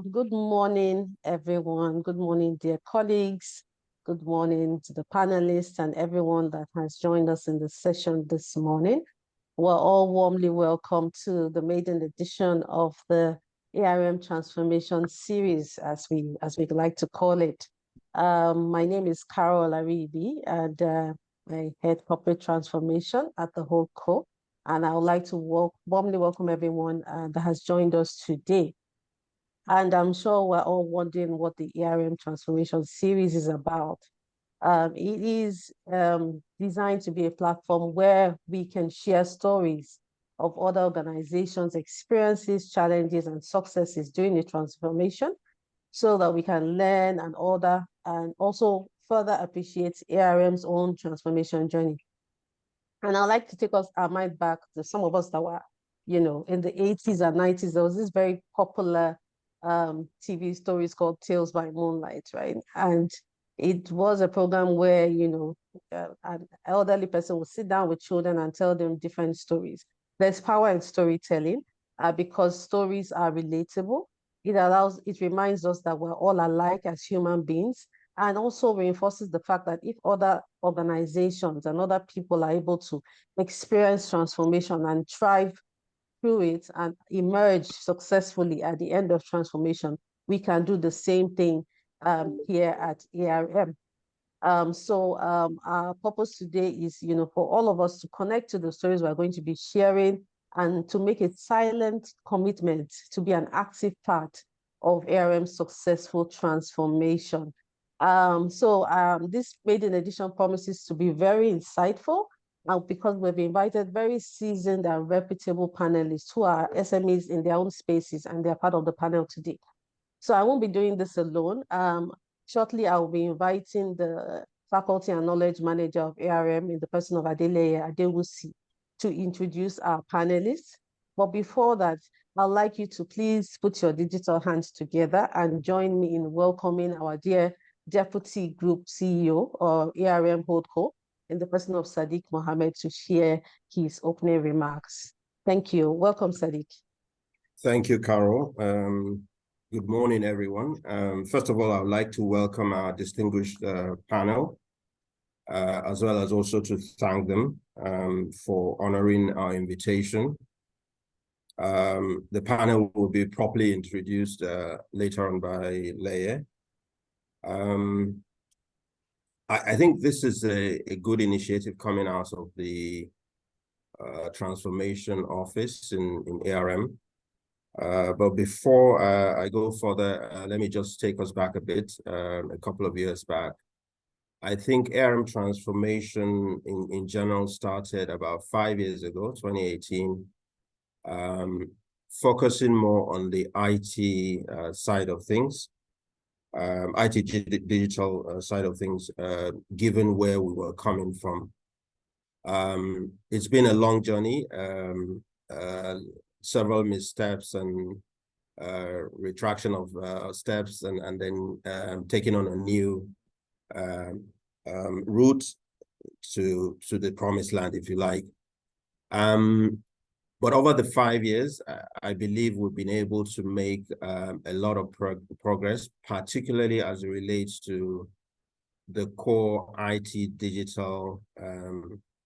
Good morning, everyone. Good morning, dear colleagues. Good morning to the panelists and everyone that has joined us in the session this morning. We're all warmly welcome to the maiden edition of the ARM Transformation Series, as we'd like to call it. My name is Carol Aribi, and I head Corporate Transformation at the HoldCo. And I would like to warmly welcome everyone that has joined us today. And I'm sure we're all wondering what the ARM Transformation Series is about. It is designed to be a platform where we can share stories of other organizations' experiences, challenges, and successes during the transformation so that we can learn and order and also further appreciate ARM's own transformation journey. And I'd like to take our mind back to some of us that were, in the 80s and 90s. There was this very popular TV stories called Tales by Moonlight, right? And it was a program where, an elderly person would sit down with children and tell them different stories. There's power in storytelling because stories are relatable. It reminds us that we're all alike as human beings, and also reinforces the fact that if other organizations and other people are able to experience transformation and thrive through it and emerge successfully at the end of transformation, we can do the same thing here at ARM. Our purpose today is, for all of us to connect to the stories we're going to be sharing and to make a silent commitment to be an active part of ARM's successful transformation. This maiden edition promises to be very insightful because we've invited very seasoned and reputable panelists who are SMEs in their own spaces, and they're part of the panel today. So I won't be doing this alone. Shortly, I will be inviting the Faculty and Knowledge Manager of ARM in the person of Adeleye Adewusi to introduce our panelists. But before that, I'd like you to please put your digital hands together and join me in welcoming our dear Deputy Group CEO of ARM HoldCo in the person of Sadiq Mohammed to share his opening remarks. Thank you. Welcome, Sadiq. Thank you, Carol. Good morning, everyone. First of all, I would like to welcome our distinguished panel, as well as also to thank them for honoring our invitation. The panel will be properly introduced later on by Leye. I think this is a good initiative coming out of the Transformation Office in ARM. But before I go further, let me just take us back a bit, a couple of years back. I think ARM transformation in general started about 5 years ago, 2018, focusing more on the IT side of things, IT digital side of things, given where we were coming from. It's been a long journey. Several missteps and retraction of steps, and then taking on a new route to the promised land, if you like. But over the 5 years, I believe we've been able to make a lot of progress, particularly as it relates to the core IT digital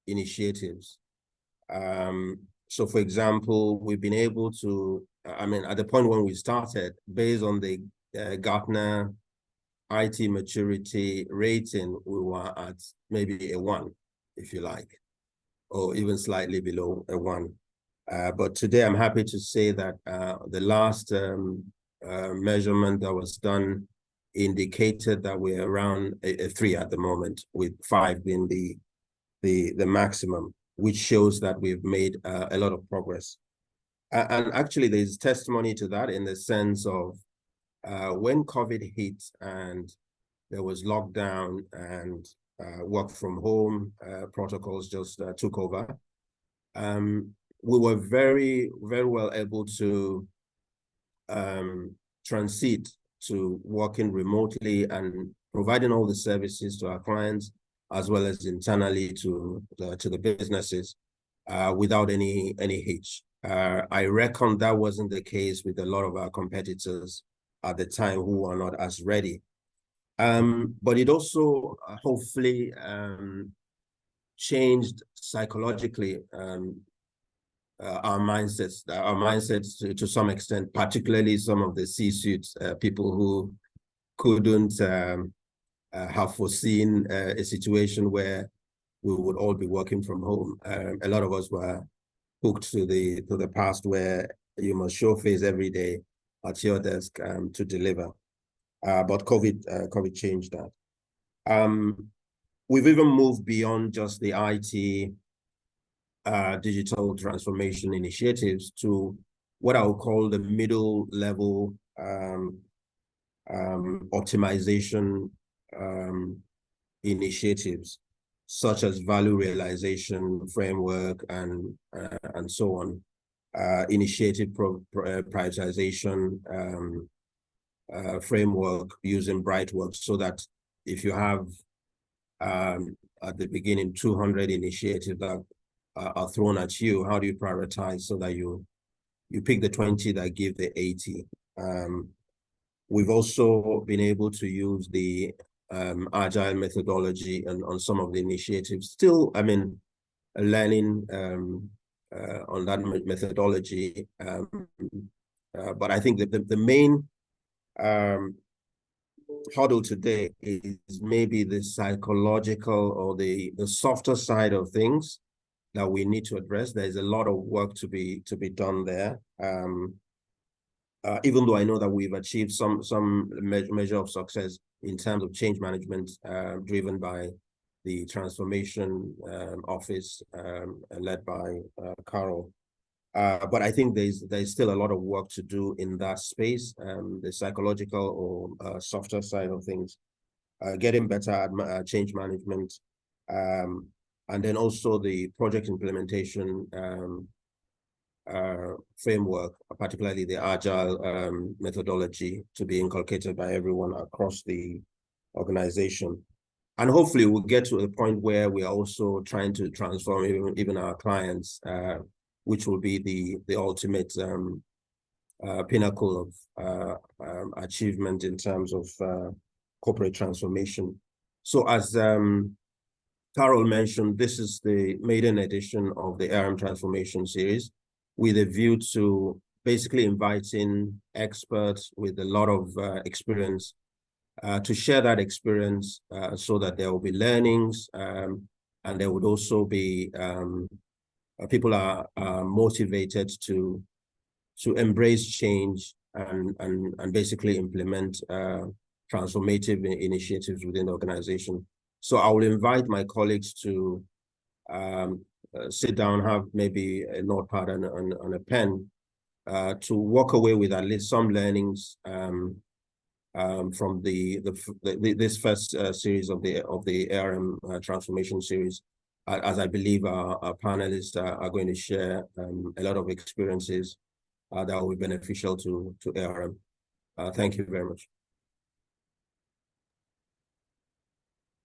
initiatives. So, for example, we've been able to, at the point when we started, based on the Gartner IT maturity rating, we were at maybe a 1, if you like, or even slightly below a 1. But today I'm happy to say that the last measurement that was done indicated that we're around a 3 at the moment, with 5 being the maximum, which shows that we've made a lot of progress. And actually, there's testimony to that in the sense of when COVID hit and there was lockdown and work from home protocols just took over, we were very, very well able to transit to working remotely and providing all the services to our clients, as well as internally to the businesses without any hitch. I reckon that wasn't the case with a lot of our competitors at the time who are not as ready. But it also hopefully changed psychologically our mindsets to some extent, particularly some of the C-suites, people who couldn't have foreseen a situation where we would all be working from home. A lot of us were hooked to the past where you must show face every day at your desk to deliver. But COVID changed that. We've even moved beyond just the IT digital transformation initiatives to what I would call the middle level optimization initiatives, such as value realization framework and so on, initiative prioritization framework using Brightworks, so that if you have at the beginning 200 initiatives that are thrown at you, how do you prioritize so that you pick the 20 that give the 80? We've also been able to use the agile methodology on some of the initiatives. Still, I mean, learning on that methodology. But I think that the main hurdle today is maybe the psychological or the softer side of things that we need to address. There's a lot of work to be done there. Even though I know that we've achieved some measure of success in terms of change management, driven by the transformation office led by Carol. But I think there's still a lot of work to do in that space, the psychological or softer side of things, getting better at change management, and then also the project implementation framework, particularly the agile methodology, to be inculcated by everyone across the organization. And hopefully we'll get to a point where we are also trying to transform even our clients, which will be the ultimate pinnacle of achievement in terms of corporate transformation. So as Carol mentioned, this is the maiden edition of the ARM Transformation Series, with a view to basically inviting experts with a lot of experience to share that experience, so that there will be learnings, and there would also be people are motivated to embrace change and basically implement transformative initiatives within the organization. So I will invite my colleagues to sit down, have maybe a notepad and a pen, to walk away with at least some learnings from this first series of the ARM transformation series, as I believe our panelists are going to share a lot of experiences that will be beneficial to ARM. Thank you very much.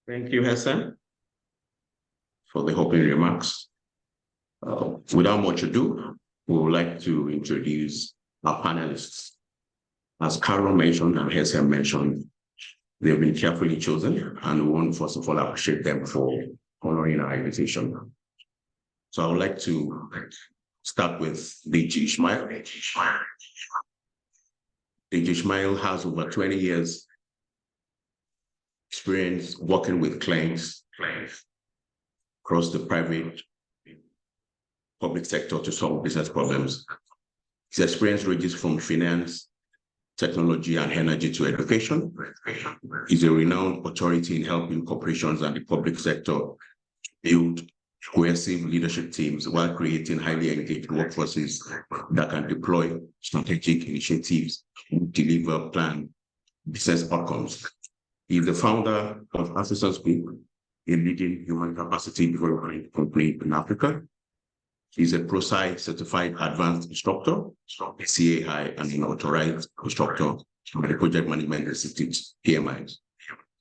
Thank you, Hassan, for the opening remarks. Without much ado, we would like to introduce our panelists. As Carol mentioned and Hassan mentioned, they've been carefully chosen, and we want, first of all, appreciate them for honoring our invitation. So I would like to start with DG Ismail. DG Ismail has over 20 years experience working with clients across the private, public sector to solve business problems. His experience ranges from finance, technology, and energy to education. He's a renowned authority in helping corporations and the public sector build cohesive leadership teams while creating highly engaged workforces that can deploy strategic initiatives and deliver planned business outcomes. He's the founder of Assistance Group, a leading human capacity development company in Africa. He's a ProSci certified advanced instructor, a CAI, and an authorized instructor by the Project Management Institute, PMIs.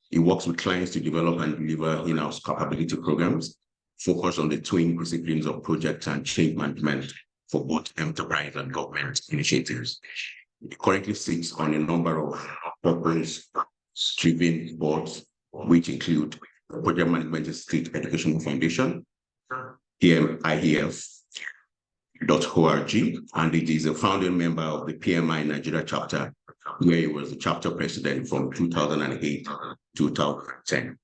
He works with clients to develop and deliver in-house capability programs focused on the twin disciplines of project and change management for both enterprise and government initiatives. He currently sits on a number of purpose-driven boards, which include Project Management State Educational Foundation, PMIEF.org, and it is a founding member of the PMI Nigeria chapter, where he was the chapter president from 2008 to 2010.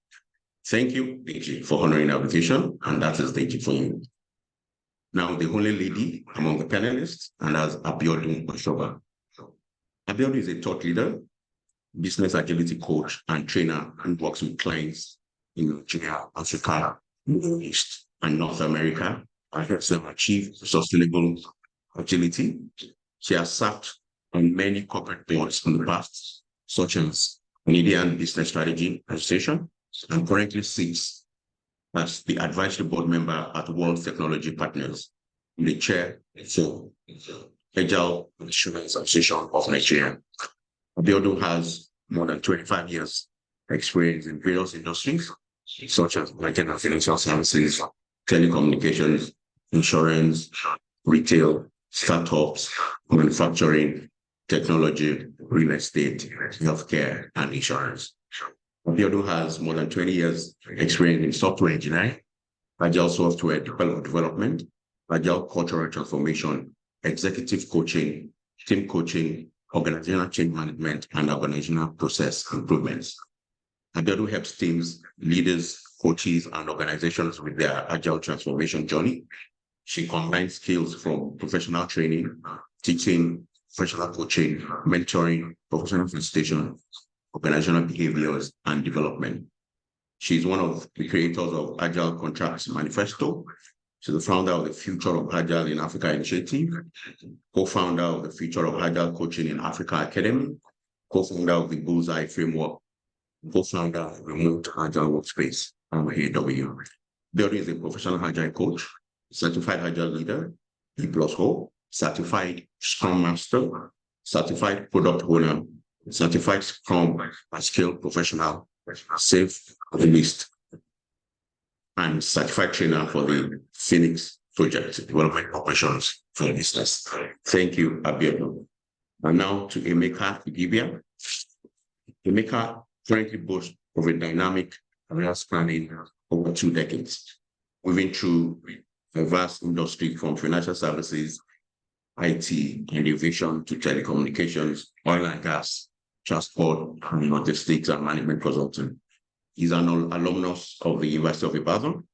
Thank you, Deji, for honoring our invitation, and that is Deji for you. Now, the only lady among the panelists, and as Abiodun Oshoba. Abiodun is a thought leader, business agility coach, and trainer who works with clients in Nigeria, Africa, Middle East, and North America and helps them achieve sustainable agility. She has sat on many corporate boards in the past, such as Canadian Business Strategy Association, and currently sits as the advisory board member at World Technology Partners, the chair for Agile Insurance Association of Nigeria. Abiodun has more than 25 years experience in various industries, such as banking and financial services, telecommunications, insurance, retail, startups, manufacturing, technology, real estate, healthcare, and insurance. Abiodun has more than 20 years experience in software engineering, agile software development, agile cultural transformation, executive coaching, team coaching, organizational change management, and organizational process improvements. Abiodun helps teams, leaders, coaches, and organizations with their agile transformation journey. She combines skills from professional training, teaching, professional coaching, mentoring, professional facilitation, organizational behaviors, and development. She's one of the creators of Agile Contracts Manifesto. She's the founder of the Future of Agile in Africa Initiative, co-founder of the Future of Agile Coaching in Africa Academy, co-founder of the Bullseye Framework, co-founder of Remote Agile Workspace, AW. Abiodun is a professional Agile coach, certified Agile leader, E+O, certified Scrum Master, certified Product Owner, certified Scrum Scale Professional, Safe List, and certified trainer for the Phoenix Project Development Operations for Business. Thank you, Abiodun. And now to Emeka Idibia. Emeka currently boasts of a dynamic career spanning over 2 decades, moving through a vast industry from financial services, IT, and innovation to telecommunications, oil and gas, transport, and logistics and management consulting. He's an alumnus of the University of Ibadan,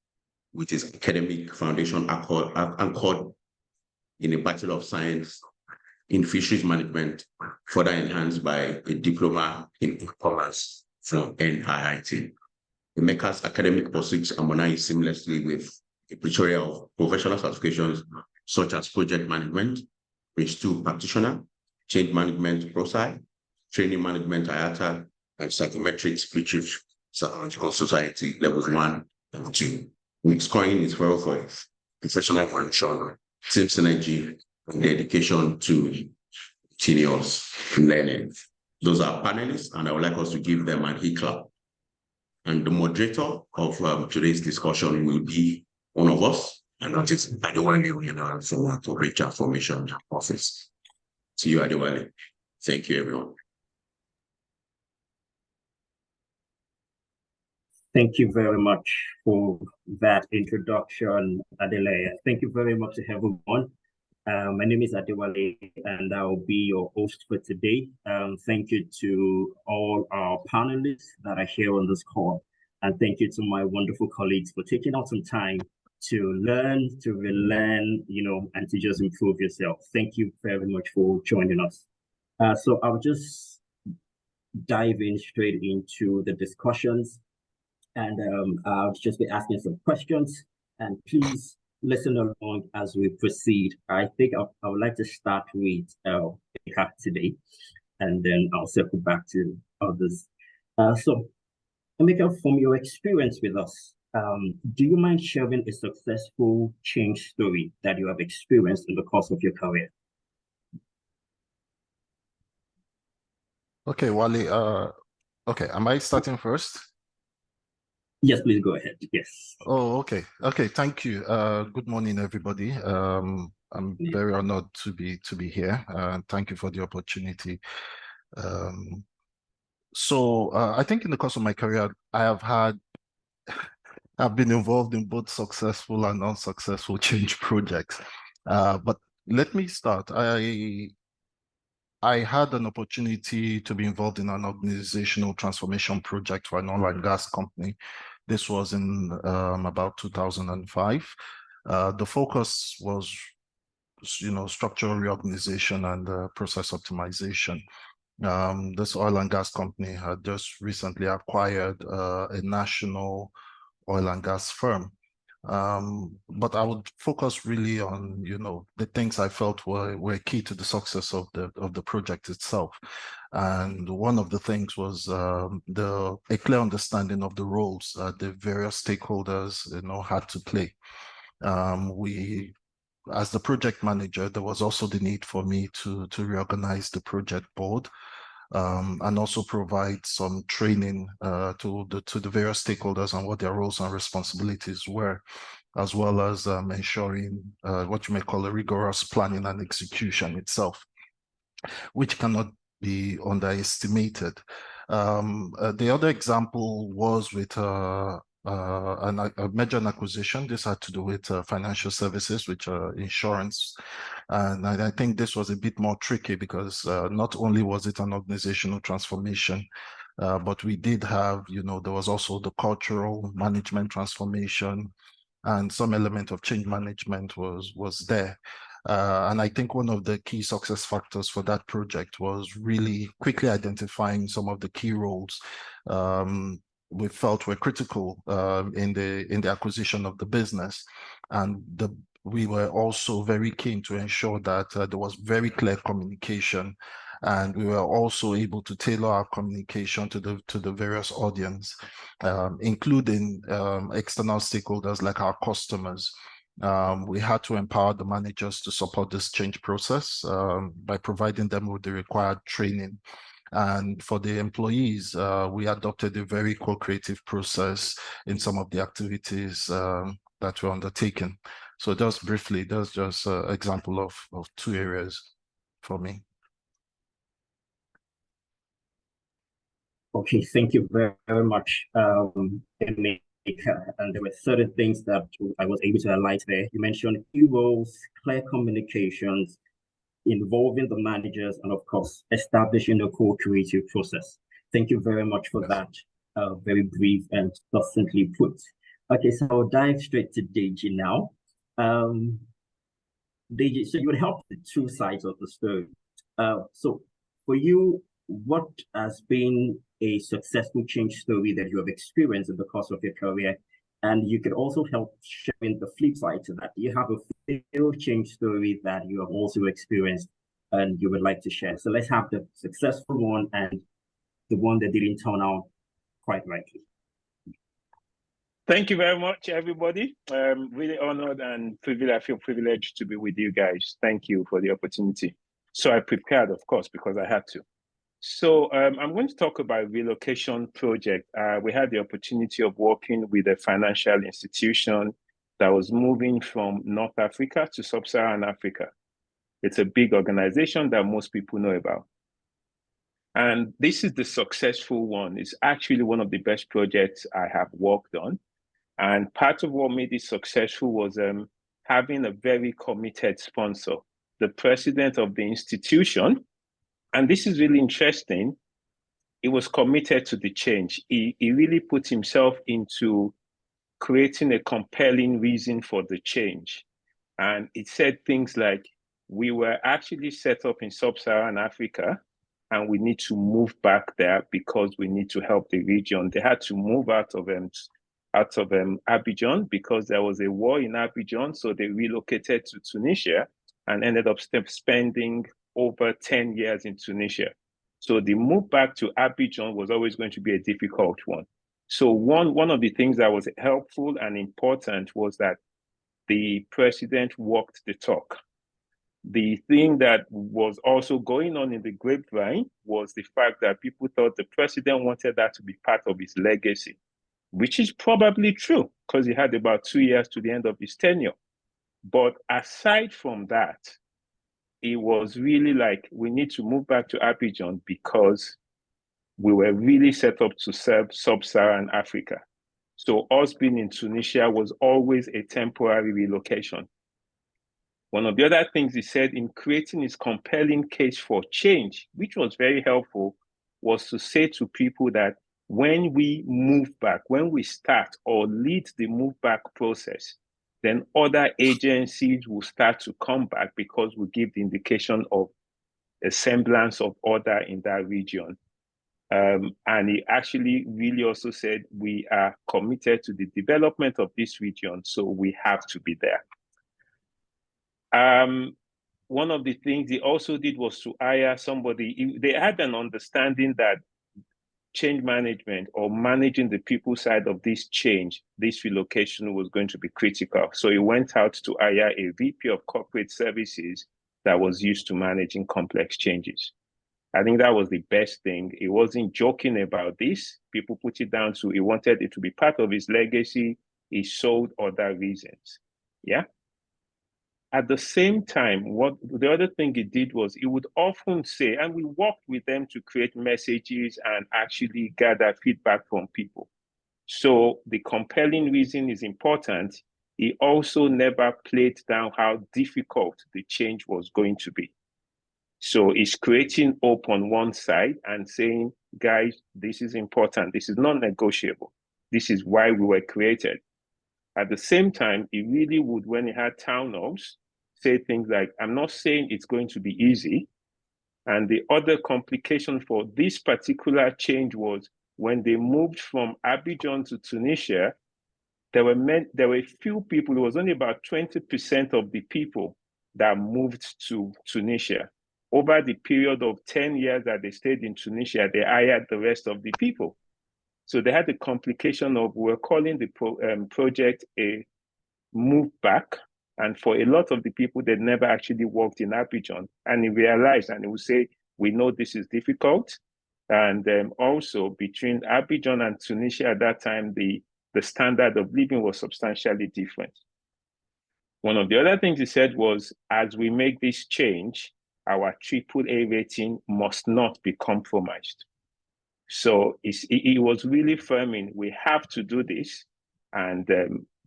with his academic foundation anchored in a Bachelor of Science in Fisheries Management, further enhanced by a diploma in commerce from NIIT. Emeka's academic pursuits harmonize seamlessly with a plethora of professional certifications such as project management, Prince2 practitioner, change management ProSci, training management IATA, and psychometrics British Psychological Society levels 1 and 2. With scoring his well for professional evolution, team synergy, and dedication to continuous learning. Those are panelists, and I would like us to give them an e-clap. And the moderator of today's discussion will be one of us, and that is Adewale from Corporate Transformation Office. See you, Adewale. Thank you, everyone. Thank you very much for that introduction, Adelaide. Thank you very much to everyone. My name is Adewale, and I'll be your host for today. Thank you to all our panelists that are here on this call. And thank you to my wonderful colleagues for taking out some time to learn, to relearn, and to just improve yourself. Thank you very much for joining us. So I'll just dive in straight into the discussions. And I'll just be asking some questions, and please listen along as we proceed. I think I would like to start with Emeka today, and then I'll circle back to others. So, Emeka, from your experience with us, do you mind sharing a successful change story that you have experienced in the course of your career? Okay, Wale. Okay, am I starting first? Yes, please go ahead. Yes. Oh, okay. Okay, thank you. Good morning, everybody. I'm very honored to be here. Thank you for the opportunity. I think in the course of my career, I've been involved in both successful and unsuccessful change projects. But let me start. I had an opportunity to be involved in an organizational transformation project for an oil and gas company. This was in about 2005. The focus was, structural reorganization and process optimization. This oil and gas company had just recently acquired a national oil and gas firm. But I would focus really on, the things I felt were key to the success of the project itself. And one of the things was a clear understanding of the roles that the various stakeholders, had to play. As the project manager, there was also the need for me to reorganize the project board. And also provide some training to the various stakeholders on what their roles and responsibilities were, as well as ensuring what you may call a rigorous planning and execution itself, which cannot be underestimated. The other example was with a merger and acquisition. This had to do with financial services, which are insurance. And I think this was a bit more tricky because not only was it an organizational transformation, but we did have, there was also the cultural management transformation, and some element of change management was there. And I think one of the key success factors for that project was really quickly identifying some of the key roles we felt were critical in the acquisition of the business. And we were also very keen to ensure that there was very clear communication, and we were also able to tailor our communication to the various audience, including external stakeholders like our customers. We had to empower the managers to support this change process by providing them with the required training. And for the employees, we adopted a very co-creative process in some of the activities that were undertaken. So just briefly, that's just an example of two areas for me. Okay, thank you very, very much, Emeka. And there were certain things that I was able to highlight there. You mentioned key roles, clear communications, involving the managers, and of course, establishing a co-creative process. Thank you very much for that, very brief and succinctly put. Okay, so I'll dive straight to Deji now. Deji, so you would help the two sides of the story. So for you, what has been a successful change story that you have experienced in the course of your career? And you could also help showing the flip side to that. You have a failed change story that you have also experienced and you would like to share. So let's have the successful one and the one that didn't turn out quite rightly. Thank you very much, everybody. Really honored and privileged. I feel privileged to be with you guys. Thank you for the opportunity. So I prepared, of course, because I had to. So I'm going to talk about relocation project. We had the opportunity of working with a financial institution that was moving from North Africa to Sub-Saharan Africa. It's a big organization that most people know about. And this is the successful one. It's actually one of the best projects I have worked on. And part of what made it successful was having a very committed sponsor, the president of the institution. And this is really interesting. He was committed to the change. He really put himself into creating a compelling reason for the change. And it said things like, we were actually set up in Sub-Saharan Africa, and we need to move back there because we need to help the region. They had to move out of Abidjan because there was a war in Abidjan. So they relocated to Tunisia and ended up spending over 10 years in Tunisia. So the move back to Abidjan was always going to be a difficult one. So one of the things that was helpful and important was that the president walked the talk. The thing that was also going on in the grapevine was the fact that people thought the president wanted that to be part of his legacy, which is probably true because he had about 2 years to the end of his tenure. But aside from that, it was really like, we need to move back to Abidjan because we were really set up to serve sub-Saharan Africa. So us being in Tunisia was always a temporary relocation. One of the other things he said in creating his compelling case for change, which was very helpful, was to say to people that when we move back, when we start or lead the move back process, then other agencies will start to come back because we give the indication of a semblance of order in that region. And he actually really also said, we are committed to the development of this region, so we have to be there. One of the things he also did was to hire somebody. They had an understanding that change management or managing the people side of this change, this relocation was going to be critical. So he went out to hire a VP of corporate services that was used to managing complex changes. I think that was the best thing. He wasn't joking about this. People put it down to he wanted it to be part of his legacy. He sold other reasons. Yeah. At the same time, what the other thing he did was he would often say, and we worked with them to create messages and actually gather feedback from people. So the compelling reason is important. He also never played down how difficult the change was going to be. So he's creating hope on one side and saying, guys, this is important. This is non-negotiable. This is why we were created. At the same time, he really would, when he had town halls, say things like, I'm not saying it's going to be easy. And the other complication for this particular change was when they moved from Abidjan to Tunisia, there were few people, it was only about 20% of the people that moved to Tunisia. Over the period of 10 years that they stayed in Tunisia, they hired the rest of the people. So they had the complication of, we're calling the project a move back. And for a lot of the people, they never actually worked in Abidjan. And he realized, and he would say, we know this is difficult. And also between Abidjan and Tunisia at that time, the standard of living was substantially different. One of the other things he said was, as we make this change, our AAA rating must not be compromised. So he was really firm in, we have to do this, and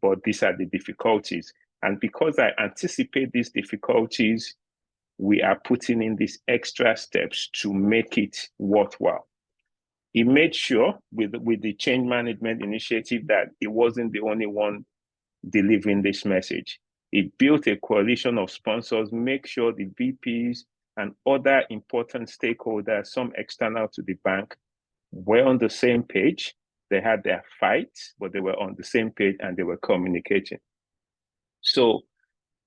but these are the difficulties. And because I anticipate these difficulties, we are putting in these extra steps to make it worthwhile. He made sure with the change management initiative that he wasn't the only one delivering this message. He built a coalition of sponsors, make sure the VPs and other important stakeholders, some external to the bank, were on the same page. They had their fights, but they were on the same page and they were communicating. So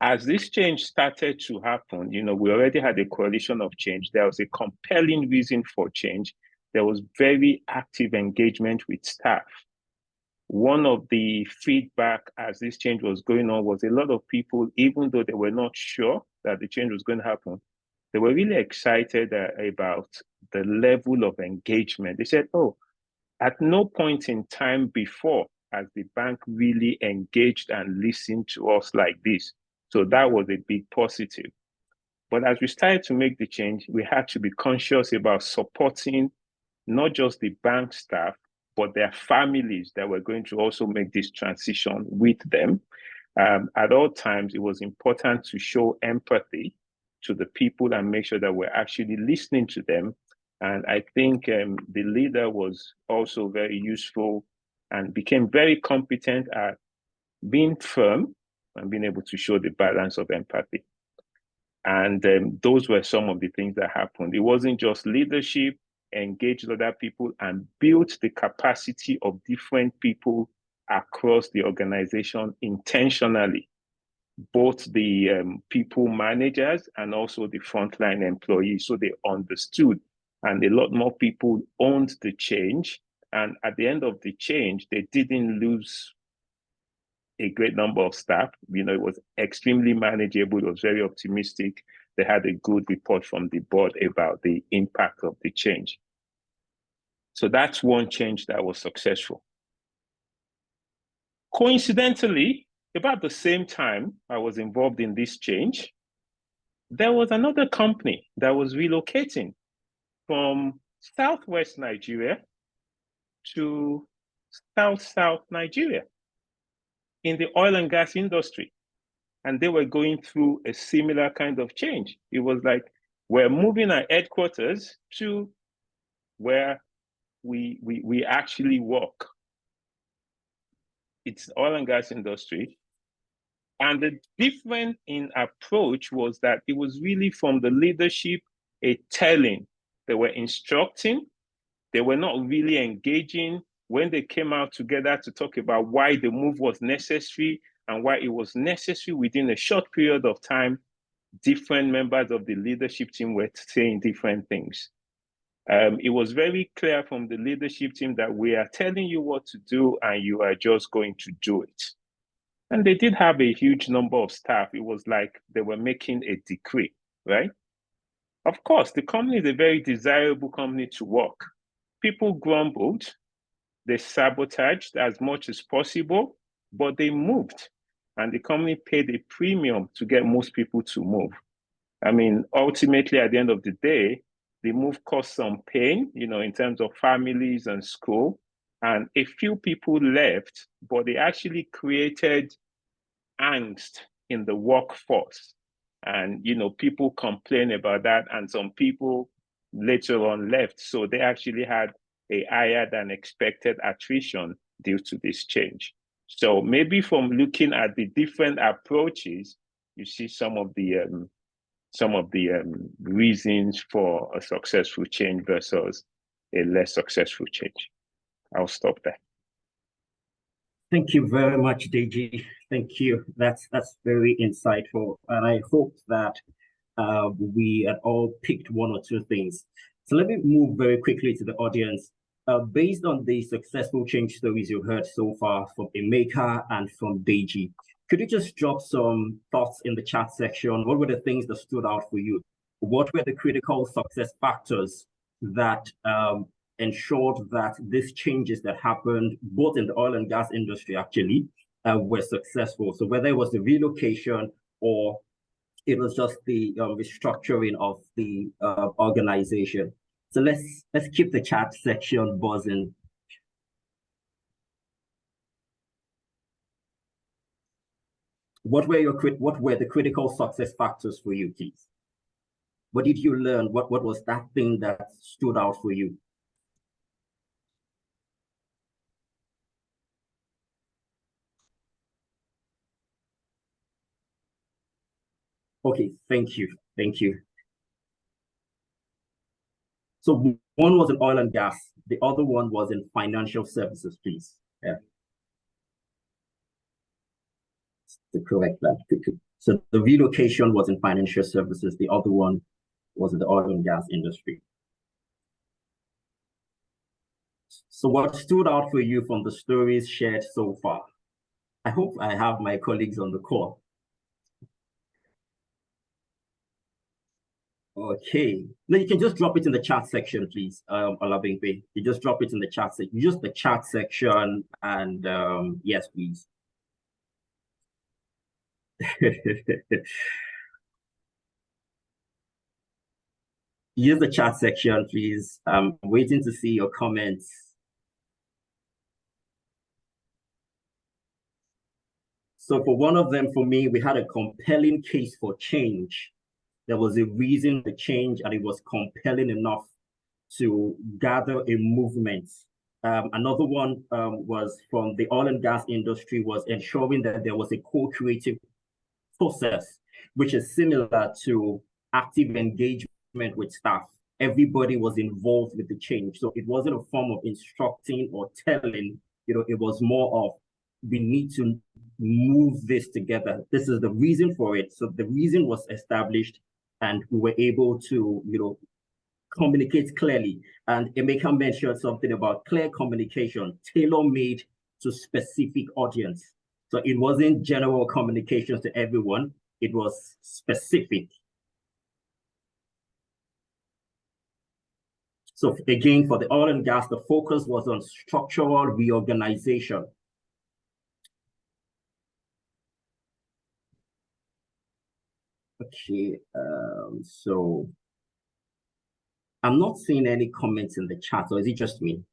as this change started to happen, we already had a coalition of change. There was a compelling reason for change. There was very active engagement with staff. One of the feedback as this change was going on was a lot of people, even though they were not sure that the change was going to happen, they were really excited about the level of engagement. They said, oh, at no point in time before has the bank really engaged and listened to us like this. So that was a big positive. But as we started to make the change, we had to be conscious about supporting not just the bank staff, but their families that were going to also make this transition with them. At all times, it was important to show empathy to the people and make sure that we're actually listening to them. And I think the leader was also very useful and became very competent at being firm and being able to show the balance of empathy. And those were some of the things that happened. It wasn't just leadership, engaged other people and built the capacity of different people across the organization intentionally, both the people managers and also the frontline employees. So they understood, and a lot more people owned the change. And at the end of the change, they didn't lose a great number of staff. It was extremely manageable. It was very optimistic. They had a good report from the board about the impact of the change. So that's one change that was successful. Coincidentally, about the same time I was involved in this change, there was another company that was relocating from Southwest Nigeria to South Nigeria in the oil and gas industry. And they were going through a similar kind of change. It was like, we're moving our headquarters to where we actually work. It's oil and gas industry. And the difference in approach was that it was really from the leadership, a telling. They were instructing. They were not really engaging. When they came out together to talk about why the move was necessary and why it was necessary within a short period of time, different members of the leadership team were saying different things. It was very clear from the leadership team that we are telling you what to do and you are just going to do it. And they did have a huge number of staff. It was like they were making a decree, right? Of course, the company is a very desirable company to work. People grumbled, they sabotaged as much as possible, but they moved. And the company paid a premium to get most people to move. I mean, ultimately, at the end of the day, the move caused some pain, in terms of families and school. And a few people left, but they actually created angst in the workforce. And, people complain about that. And some people later on left. So they actually had a higher than expected attrition due to this change. So maybe from looking at the different approaches, you see some of the reasons for a successful change versus a less successful change. I'll stop there. Thank you very much, Deji. Thank you. That's very insightful, and I hope that we had all picked one or two things. So let me move very quickly to the audience. Based on the successful change stories you heard so far from Emeka and from Deji, could you just drop some thoughts in the chat section? What were the things that stood out for you? What were the critical success factors that ensured that these changes that happened both in the oil and gas industry actually were successful? So whether it was the relocation or it was just the restructuring of the organization. So let's keep the chat section buzzing. What were the critical success factors for you, please? What did you learn? What was that thing that stood out for you? Okay, thank you. So one was in oil and gas. The other one was in financial services, please. Yeah. The correct one. So the relocation was in financial services. The other one was in the oil and gas industry. So what stood out for you from the stories shared so far? I hope I have my colleagues on the call. Okay. No, you can just drop it in the chat section, please, Olabingbe. You just drop it in the chat section. Just the chat section, and yes, please. Use the chat section, please. I'm waiting to see your comments. So for one of them, for me, we had a compelling case for change. There was a reason to change, and it was compelling enough to gather a movement. Another one was from the oil and gas industry, was ensuring that there was a co-creative process, which is similar to active engagement with staff. Everybody was involved with the change. So it wasn't a form of instructing or telling, it was more of, we need to move this together. This is the reason for it. So the reason was established, and we were able to, communicate clearly. And Emeka mentioned something about clear communication, tailor-made to specific audience. So it wasn't general communications to everyone, it was specific. So again, for the oil and gas, the focus was on structural reorganization. Okay, so I'm not seeing any comments in the chat, or is it just me?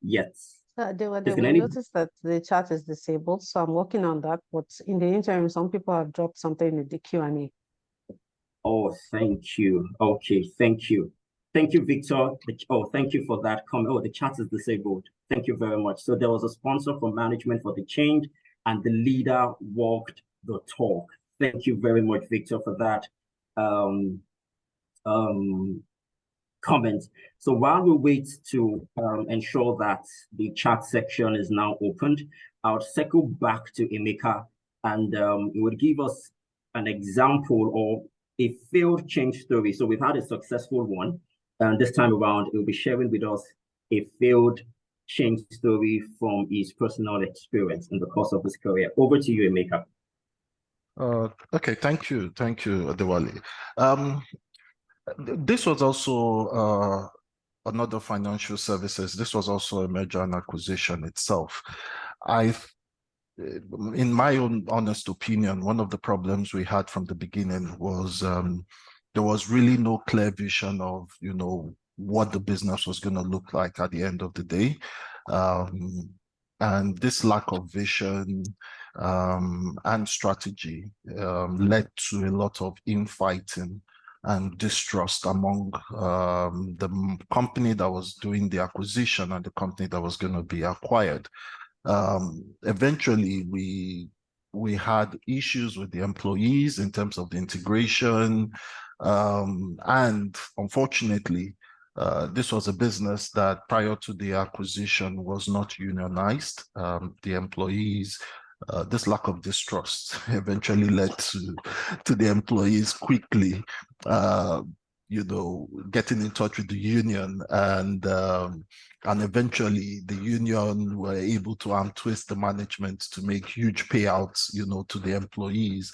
Yes. They will notice that the chat is disabled, so I'm working on that. But in the interim, some people have dropped something in the Q&A. Oh, thank you. Okay, thank you. Thank you, Victor. Oh, thank you for that comment. Oh, the chat is disabled. Thank you very much. So there was a sponsor from management for the change, and the leader walked the talk. Thank you very much, Victor, for that comment. So while we wait to ensure that the chat section is now opened, I'll circle back to Emeka, and it would give us an example or a failed change story. So we've had a successful one, and this time around, he'll be sharing with us a failed change story from his personal experience in the course of his career. Over to you, Emeka. Okay, thank you, Adewale. This was also another financial services. This was also a merger and acquisition itself. In my own honest opinion, one of the problems we had from the beginning was there was really no clear vision of, what the business was going to look like at the end of the day. And this lack of vision and strategy led to a lot of infighting and distrust among the company that was doing the acquisition and the company that was going to be acquired. Eventually, we had issues with the employees in terms of the integration, and unfortunately, this was a business that prior to the acquisition was not unionized. The employees, this lack of distrust eventually led to the employees quickly, getting in touch with the union, and eventually the union were able to arm twist the management to make huge payouts, to the employees.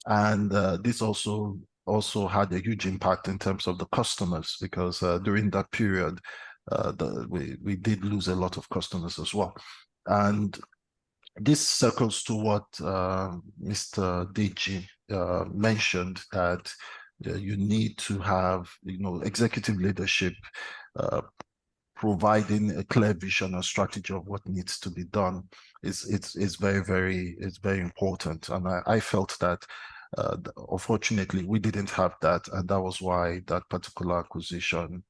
And this also had a huge impact in terms of the customers, because during that period, we did lose a lot of customers as well. And this circles to what Mr. Deji mentioned, that you need to have, executive leadership providing a clear vision and strategy of what needs to be done is very important. And I felt that unfortunately we didn't have that, and that was why that particular acquisition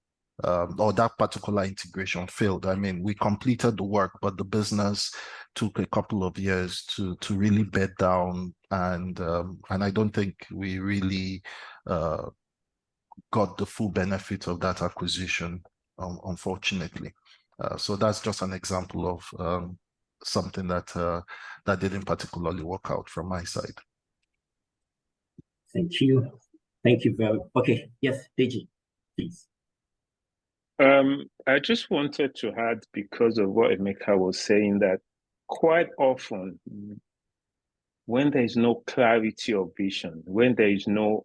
or that particular integration failed. I mean, we completed the work, but the business took a couple of years to really bed down, and I don't think we really got the full benefit of that acquisition, unfortunately. So that's just an example of something that didn't particularly work out from my side. Thank you. Thank you very much. Okay, yes, Deji, please. I just wanted to add, because of what Emeka was saying, that quite often when there is no clarity of vision, when there is no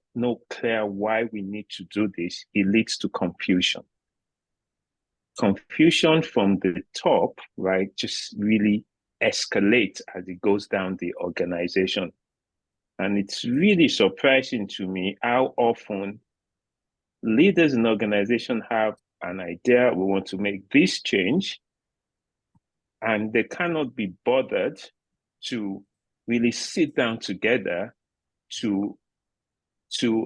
clear why we need to do this, it leads to confusion. Confusion from the top, right, just really escalates as it goes down the organization. And it's really surprising to me how often leaders in organization have an idea, we want to make this change, and they cannot be bothered to really sit down together to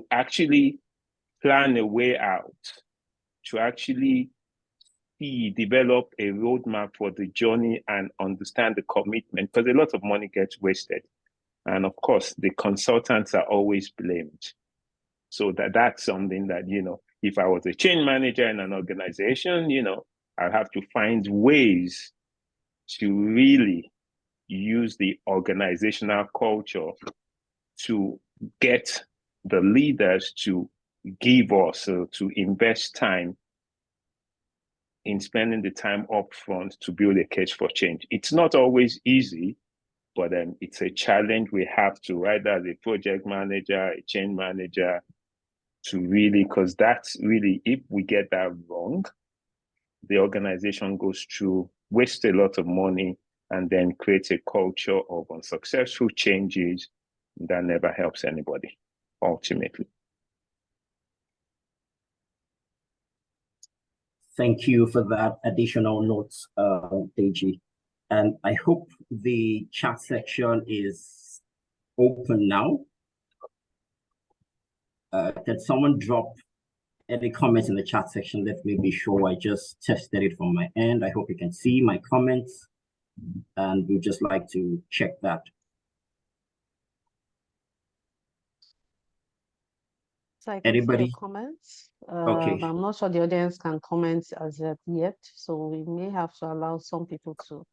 actually plan a way out, to actually develop a roadmap for the journey and understand the commitment, because a lot of money gets wasted. And of course, the consultants are always blamed. So that's something that, if I was a change manager in an organization, I'd have to find ways to really use the organizational culture to get the leaders to give us, to invest time in spending the time up front to build a case for change. It's not always easy, but it's a challenge we have to, either as a project manager, a change manager, to really, because that's really, if we get that wrong, the organization goes through, wastes a lot of money, and then creates a culture of unsuccessful changes that never helps anybody. ultimately. Thank you for that additional notes, Deji. And I hope the chat section is open now. Can someone drop any comments in the chat section? Let me be sure I just tested it from my end. I hope you can see my comments, and we'd just like to check that. So I can Anybody? see your comments. Okay. But I'm not sure the audience can comment as yet, so we may have to allow some people to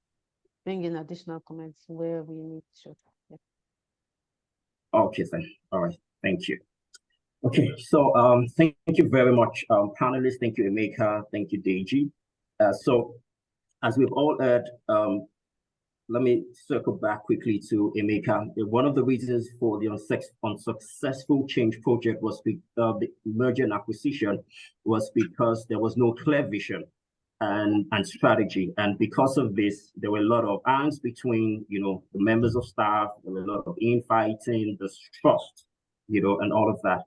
bring in additional comments where we need to. Yeah. Okay, then. All right. Thank you. Okay, so thank you very much, panelists. Thank you, Emeka. Thank you, Deji. So as we've all heard, let me circle back quickly to Emeka. One of the reasons for the unsuccessful change project was the merger and acquisition was because there was no clear vision and strategy. And because of this, there were a lot of angst between, the members of staff, there were a lot of infighting, distrust, and all of that.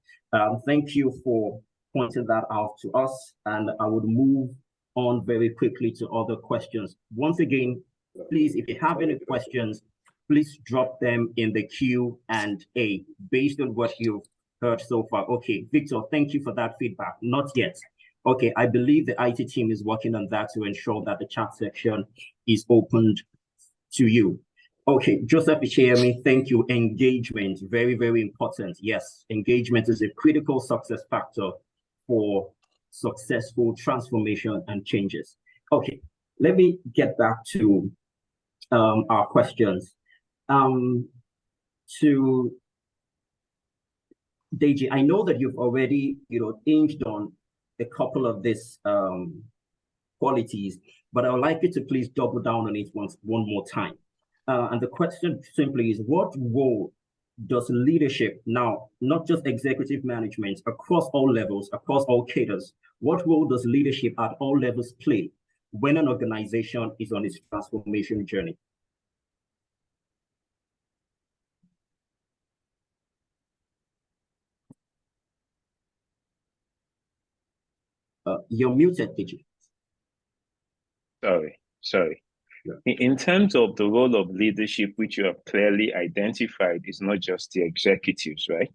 Thank you for pointing that out to us. And I would move on very quickly to other questions. Once again, please, if you have any questions, please drop them in the Q&A based on what you've heard so far. Okay, Victor, thank you for that feedback. Not yet. Okay, I believe the IT team is working on that to ensure that the chat section is opened to you. Okay, Joseph Ichemi, thank you. Engagement, very, very important. Yes, engagement is a critical success factor for successful transformation and changes. Okay, let me get back to our questions. To Deji, I know that you've already, hinged on a couple of these qualities, but I would like you to please double down on it one more time. And the question simply is, what role does leadership now, not just executive management, across all levels, across all cadres, what role does leadership at all levels play when an organization is on its transformation journey? You're muted, Deji. Sorry. Yeah. In terms of the role of leadership, which you have clearly identified, is not just the executives, right?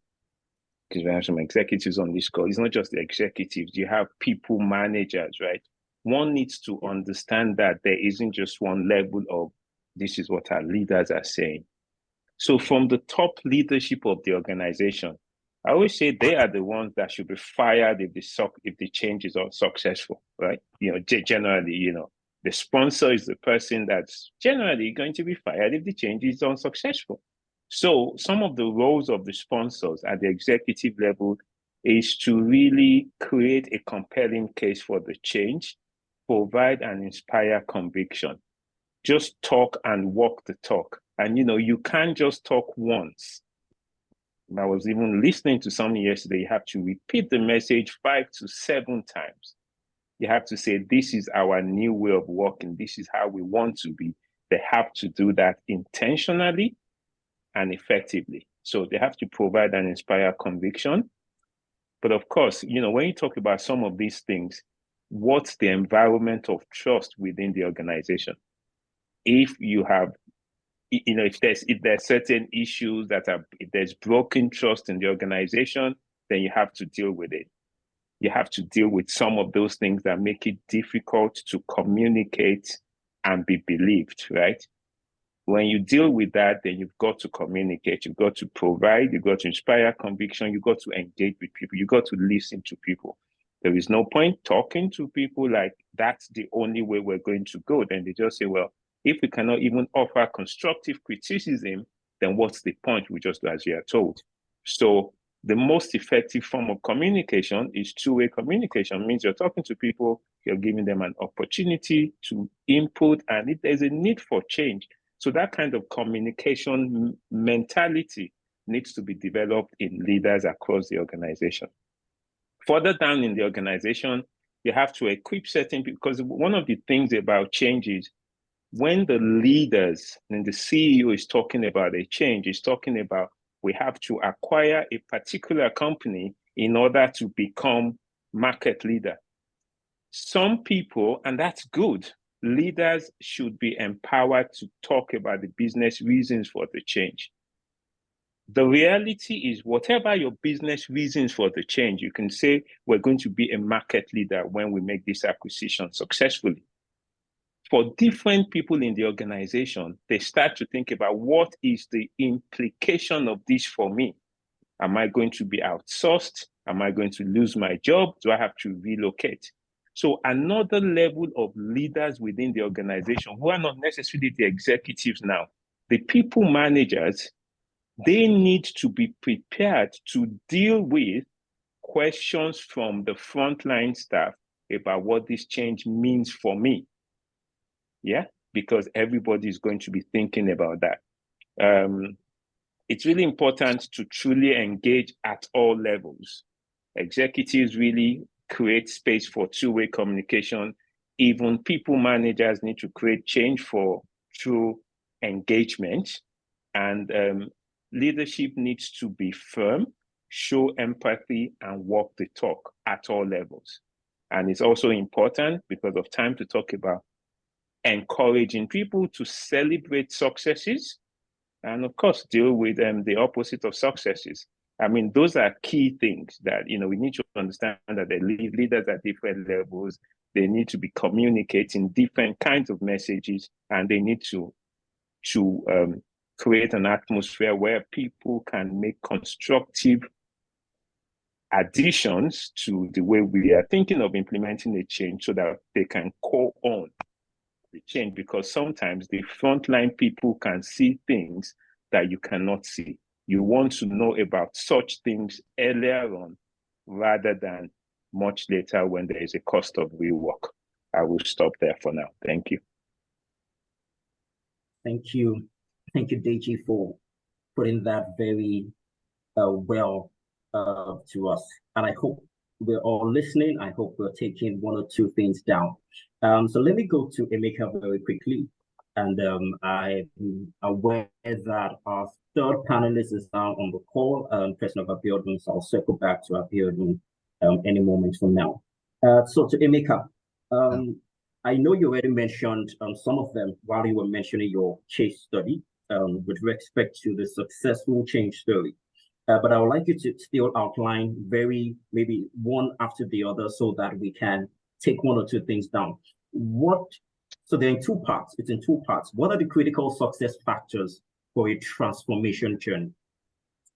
Because we have some executives on this call. It's not just the executives. You have people managers, right? One needs to understand that there isn't just one level of this is what our leaders are saying. So from the top leadership of the organization, I always say they are the ones that should be fired if the changes are successful, right? Generally, the sponsor is the person that's generally going to be fired if the change is unsuccessful. So some of the roles of the sponsors at the executive level is to really create a compelling case for the change, provide and inspire conviction. Just talk and walk the talk. And, you can't just talk once. I was even listening to someone yesterday. You have to repeat the message 5 to 7 times. You have to say, this is our new way of working. This is how we want to be. They have to do that intentionally and effectively. So they have to provide and inspire conviction. But of course, when you talk about some of these things, what's the environment of trust within the organization? If you have, if there's certain issues if there's broken trust in the organization, then you have to deal with it. You have to deal with some of those things that make it difficult to communicate and be believed, right? When you deal with that, then you've got to communicate, you've got to provide, you've got to inspire conviction, you've got to engage with people, you've got to listen to people. There is no point talking to people like that's the only way we're going to go. Then they just say, well, if we cannot even offer constructive criticism, then what's the point? We just do as we are told. So the most effective form of communication is two-way communication. It means you're talking to people, you're giving them an opportunity to input, and if there's a need for change. So that kind of communication mentality needs to be developed in leaders across the organization. Further down in the organization, you have to equip certain people, because one of the things about change is when the leaders and the CEO is talking about a change, is talking about we have to acquire a particular company in order to become market leader. Some people, and that's good, leaders should be empowered to talk about the business reasons for the change. The reality is, whatever your business reasons for the change, you can say, we're going to be a market leader when we make this acquisition successfully. For different people in the organization, they start to think about, what is the implication of this for me? Am I going to be outsourced? Am I going to lose my job? Do I have to relocate? So another level of leaders within the organization, who are not necessarily the executives now, the people managers, they need to be prepared to deal with questions from the frontline staff about what this change means for me. Yeah, because everybody is going to be thinking about that. It's really important to truly engage at all levels. Executives really create space for two-way communication. Even people managers need to create change for true engagement. And leadership needs to be firm, show empathy, and walk the talk at all levels. And it's also important, because of time, to talk about encouraging people to celebrate successes, and of course, deal with the opposite of successes. I mean, those are key things that, we need to understand, that the leaders at different levels, they need to be communicating different kinds of messages, and they need to create an atmosphere where people can make constructive additions to the way we are thinking of implementing a change, so that they can co-own the change, because sometimes the frontline people can see things that you cannot see. You want to know about such things earlier on, rather than much later when there is a cost of rework. I will stop there for now. Thank you. Thank you. Thank you, Deji, for putting that very well to us. And I hope we're all listening. I hope we're taking one or two things down. So let me go to Emeka very quickly. And I'm aware that our third panelist is now on the call, President Abiodun, so I'll circle back to Abiodun any moment from now. So to Emeka, I know you already mentioned some of them while you were mentioning your case study with respect to the successful change story. But I would like you to still outline maybe one after the other, so that we can take one or two things down. So they're in two parts. It's in two parts. What are the critical success factors for a transformation journey?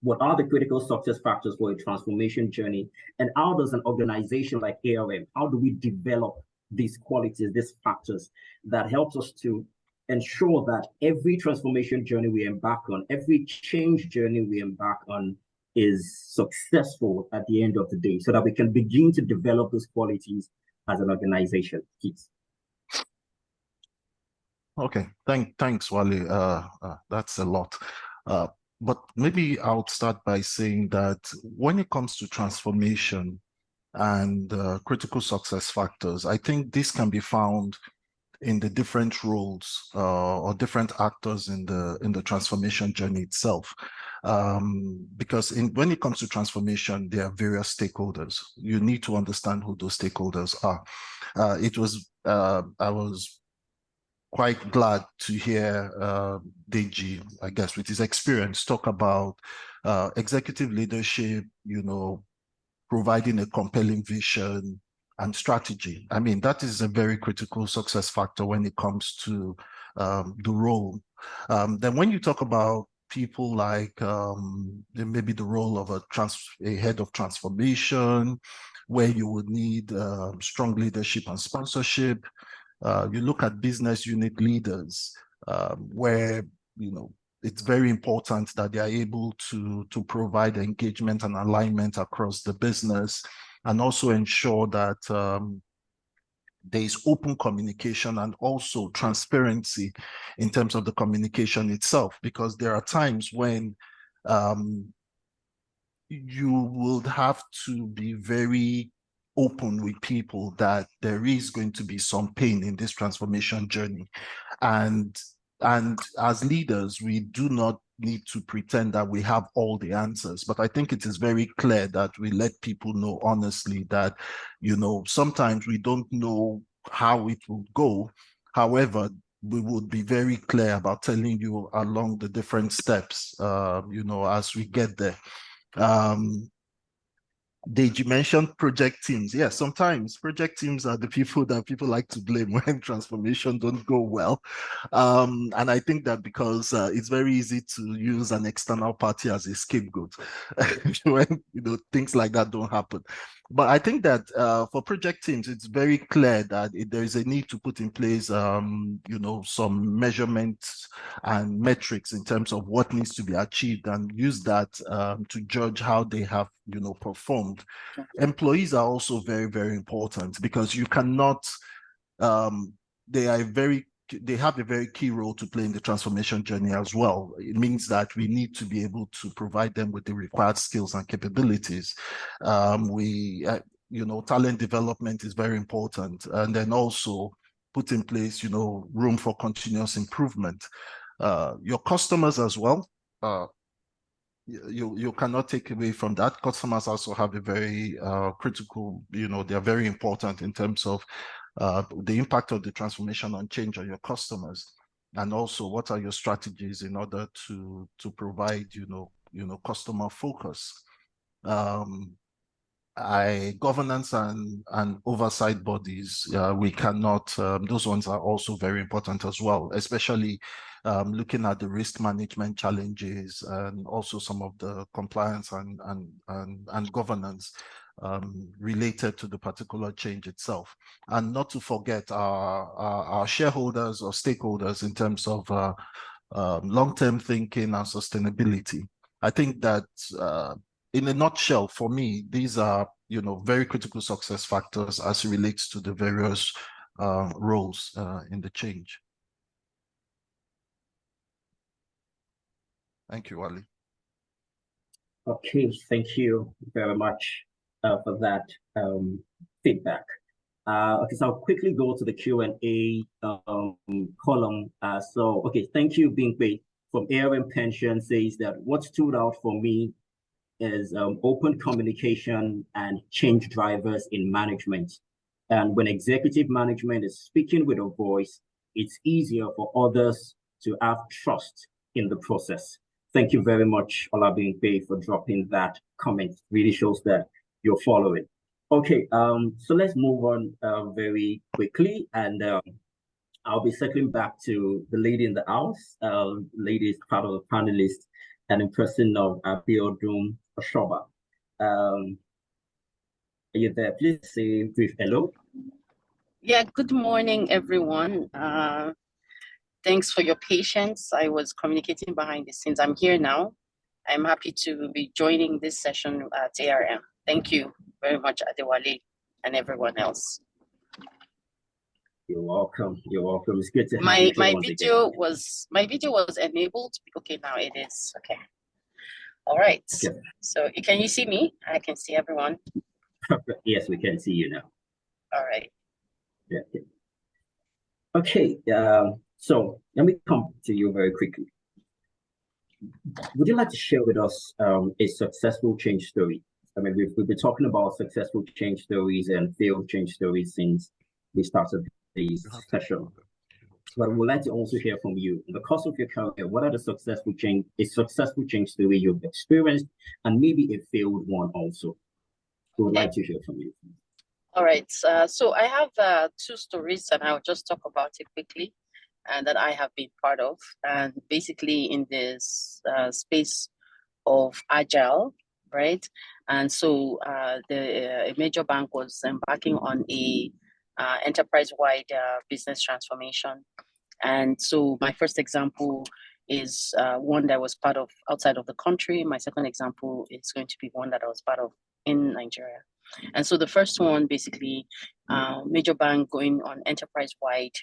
What are the critical success factors for a transformation journey? And how does an organization like ARM, how do we develop these qualities, these factors that helps us to ensure that every transformation journey we embark on, every change journey we embark on, is successful at the end of the day, so that we can begin to develop those qualities as an organization? Please. Okay, thanks, Wale. That's a lot. But maybe I'll start by saying that when it comes to transformation and critical success factors, I think this can be found in the different roles or different actors in the transformation journey itself. Because when it comes to transformation, there are various stakeholders. You need to understand who those stakeholders are. I was quite glad to hear Deji, I guess, with his experience, talk about executive leadership, providing a compelling vision and strategy. I mean, that is a very critical success factor when it comes to the role. Then when you talk about people like maybe the role of a head of transformation, where you would need strong leadership and sponsorship. You look at business unit leaders, where it's very important that they are able to provide engagement and alignment across the business, and also ensure that there is open communication and also transparency in terms of the communication itself, because there are times when you will have to be very open with people that there is going to be some pain in this transformation journey. And And as leaders, we do not need to pretend that we have all the answers. But I think it is very clear that we let people know honestly that, sometimes we don't know how it will go. However, we would be very clear about telling you along the different steps, as we get there. Did you mention project teams? Yes, sometimes project teams are the people that people like to blame when transformation don't go well. And I think that because it's very easy to use an external party as a scapegoat when things like that don't happen. But I think that for project teams, it's very clear that there is a need to put in place, some measurements and metrics in terms of what needs to be achieved, and use that to judge how they have, performed. Employees are also very, very important, because you cannot, they have a very key role to play in the transformation journey as well. It means that we need to be able to provide them with the required skills and capabilities. Talent development is very important. And then also put in place, room for continuous improvement. Your customers as well, you cannot take away from that. Customers also have a very critical, they're very important in terms of the impact of the transformation on change on your customers, and also what are your strategies in order to provide, customer focus. Governance and oversight bodies, we cannot, those ones are also very important as well, especially looking at the risk management challenges, and also some of the compliance and governance related to the particular change itself. And not to forget our shareholders or stakeholders in terms of long-term thinking and sustainability. I think that in a nutshell, for me, these are, very critical success factors as it relates to the various roles in the change. Thank you, Wally. Okay, thank you very much for that feedback. Okay, so I'll quickly go to the Q&A column. Thank you, Bingbe from ARM Pension says that what stood out for me is open communication and change drivers in management. And when executive management is speaking with a voice, it's easier for others to have trust in the process. Thank you very much, Olabimpe, for dropping that comment. Really shows that you're following. Okay, so let's move on very quickly, and I'll be circling back to the lady in the house. Lady is part of the panelists, and in person of Abiodun Oshoba. Are you there? Please say a brief hello. Yeah, good morning, everyone. Thanks for your patience. I was communicating behind the scenes. I'm here now. I'm happy to be joining this session at ARM. Thank you very much, Adewale, and everyone else. You're welcome. You're welcome. It's good to have my you. My video was enabled. Okay, now it is. Okay. All right. Okay. So can you see me? I can see everyone. Yes, we can see you now. All right. Yeah. Okay. So let me come to you very quickly. Would you like to share with us a successful change story? I mean, we've been talking about successful change stories and failed change stories since we started this session. But we'd like to also hear from you. In the course of your career, what are the successful change story you've experienced, and maybe a failed one also? We would like to hear from you. All right. So I have two stories, and I'll just talk about it quickly, and that I have been part of. And basically in this space of agile, right? And so a major bank was embarking on a enterprise-wide business transformation. And so my first example is one that was part of outside of the country. My second example is going to be one that I was part of in Nigeria. And so the first one, basically, major bank going on enterprise-wide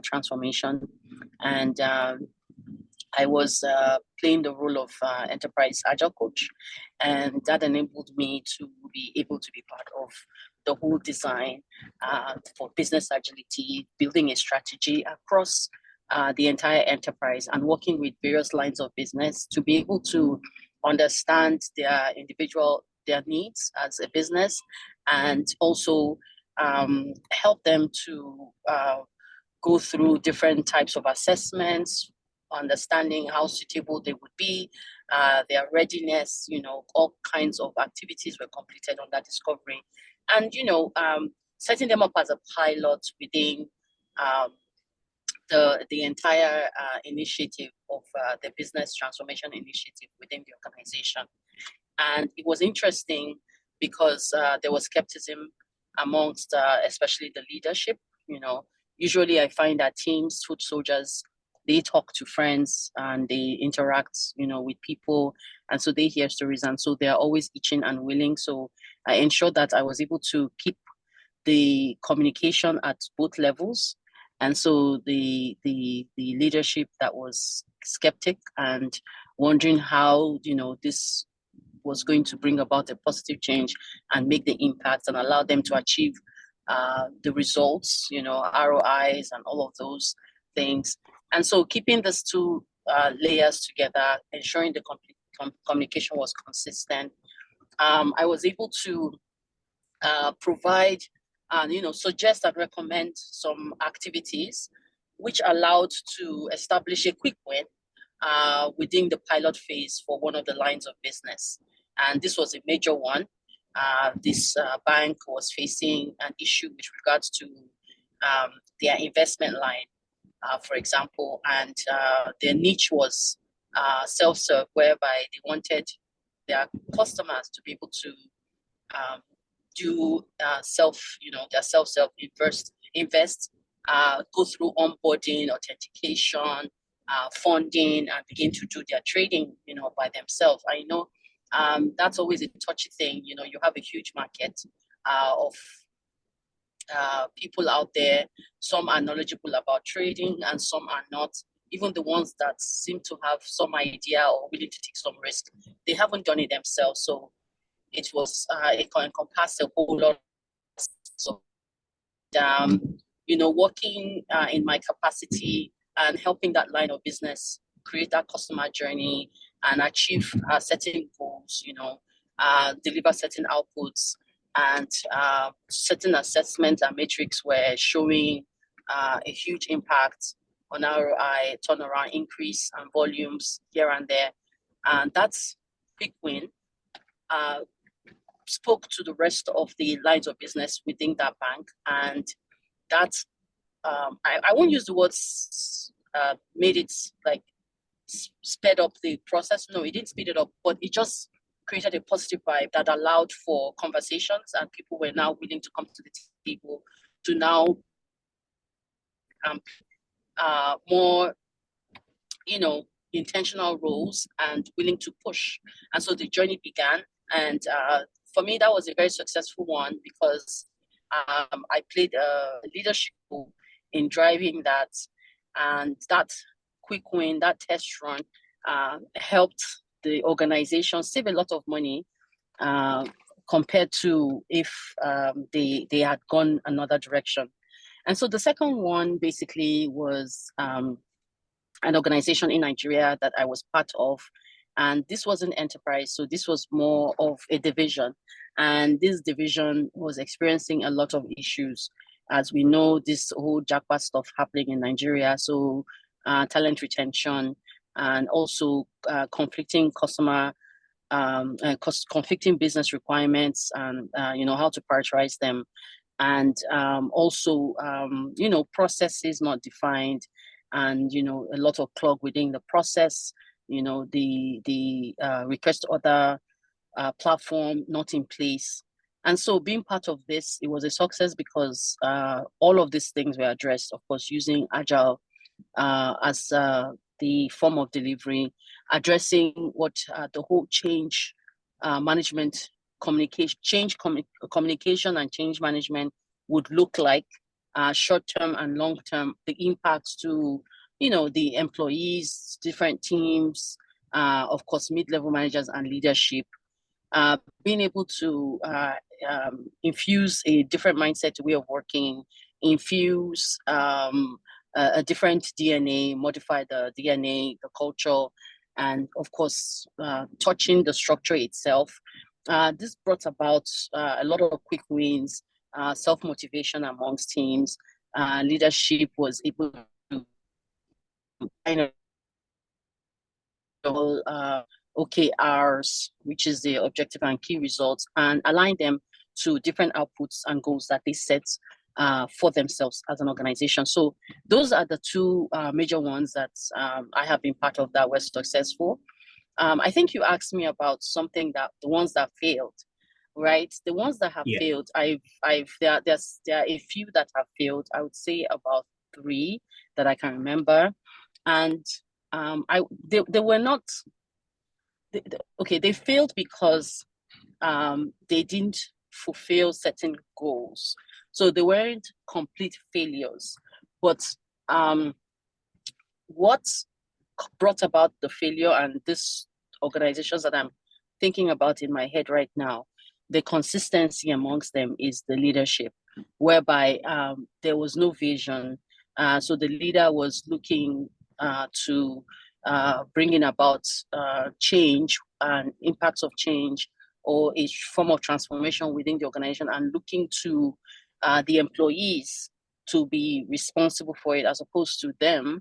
transformation. And I was playing the role of enterprise agile coach. And that enabled me to be able to be part of the whole design for business agility, building a strategy across the entire enterprise and working with various lines of business to be able to understand their needs as a business, and also help them to go through different types of assessments, understanding how suitable they would be, their readiness, all kinds of activities were completed on that discovery. And, setting them up as a pilot within the entire initiative of the business transformation initiative within the organization. And it was interesting because there was skepticism amongst especially the leadership. Usually I find that teams, foot soldiers, they talk to friends and they interact, with people. And so they hear stories. And so they're always itching and willing. So I ensured that I was able to keep the communication at both levels. And so the leadership that was skeptic and wondering how, this was going to bring about a positive change and make the impact and allow them to achieve the results, ROIs and all of those things. And so keeping these two layers together, ensuring the communication was consistent, I was able to provide and suggest and recommend some activities which allowed to establish a quick win within the pilot phase for one of the lines of business. And this was a major one. This bank was facing an issue with regards to their investment line, for example, and their niche was self-serve, whereby they wanted their customers to be able to do their self-serve invest, go through onboarding, authentication, funding, and begin to do their trading, by themselves. I know that's always a touchy thing. You have a huge market of people out there. Some are knowledgeable about trading and some are not. Even the ones that seem to have some idea or willing to take some risk, they haven't done it themselves. So it was, it encompassed a whole lot. So, working in my capacity and helping that line of business create that customer journey and achieve certain goals, deliver certain outputs, and certain assessments and metrics were showing a huge impact on ROI, turnaround increase and volumes here and there. And that's quick win. Spoke to the rest of the lines of business within that bank, and that I won't use the words made it like sped up the process. No, it didn't speed it up, but it just created a positive vibe that allowed for conversations, and people were now willing to come to the table to now more, intentional roles and willing to push. And so the journey began. And for me, that was a very successful one because I played a leadership role in driving that. And that quick win, that test run helped the organization save a lot of money compared to if they had gone another direction. And so the second one basically was an organization in Nigeria that I was part of. And this was an enterprise, so this was more of a division. And this division was experiencing a lot of issues. As we know, this whole jackpot stuff happening in Nigeria, so talent retention and also conflicting customer, conflicting business requirements and, how to prioritize them. And also, processes not defined and, a lot of clog within the process, the request order platform not in place. And so being part of this, it was a success because all of these things were addressed, of course, using Agile as the form of delivery, addressing what the whole change management communication and change management would look like, short-term and long-term, the impacts to, the employees, different teams, of course, mid-level managers and leadership, being able to infuse a different mindset, way of working, infuse a different DNA, modify the DNA, the culture, and of course, touching the structure itself. This brought about a lot of quick wins, self-motivation amongst teams. Leadership was able to kind of OKRs, which is the objective and key results, and align them to different outputs and goals that they set for themselves as an organization. So those are the two major ones that I have been part of that were successful. I think you asked me about something that the ones that failed, right? The ones that have failed, there are a few that have failed. I would say about 3 that I can remember, and they were not. They failed because they didn't fulfill certain goals. So they weren't complete failures. But what brought about the failure and this organizations that I'm thinking about in my head right now, the consistency amongst them is the leadership, whereby there was no vision. So the leader was looking to bringing about change and impacts of change or a form of transformation within the organization, and looking to the employees to be responsible for it, as opposed to them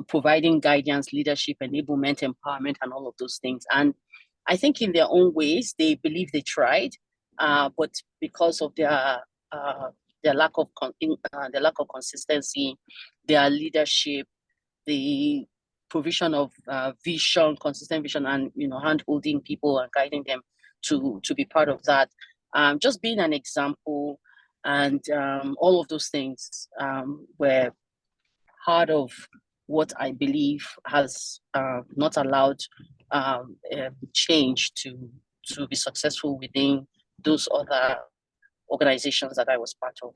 providing guidance, leadership, enablement, empowerment, and all of those things. And I think in their own ways, they believe they tried, but because of their lack of consistency, their leadership, the provision of vision, consistent vision, and hand-holding people and guiding them to be part of that, just being an example, and all of those things were part of what I believe has not allowed change to be successful within those other organizations that I was part of.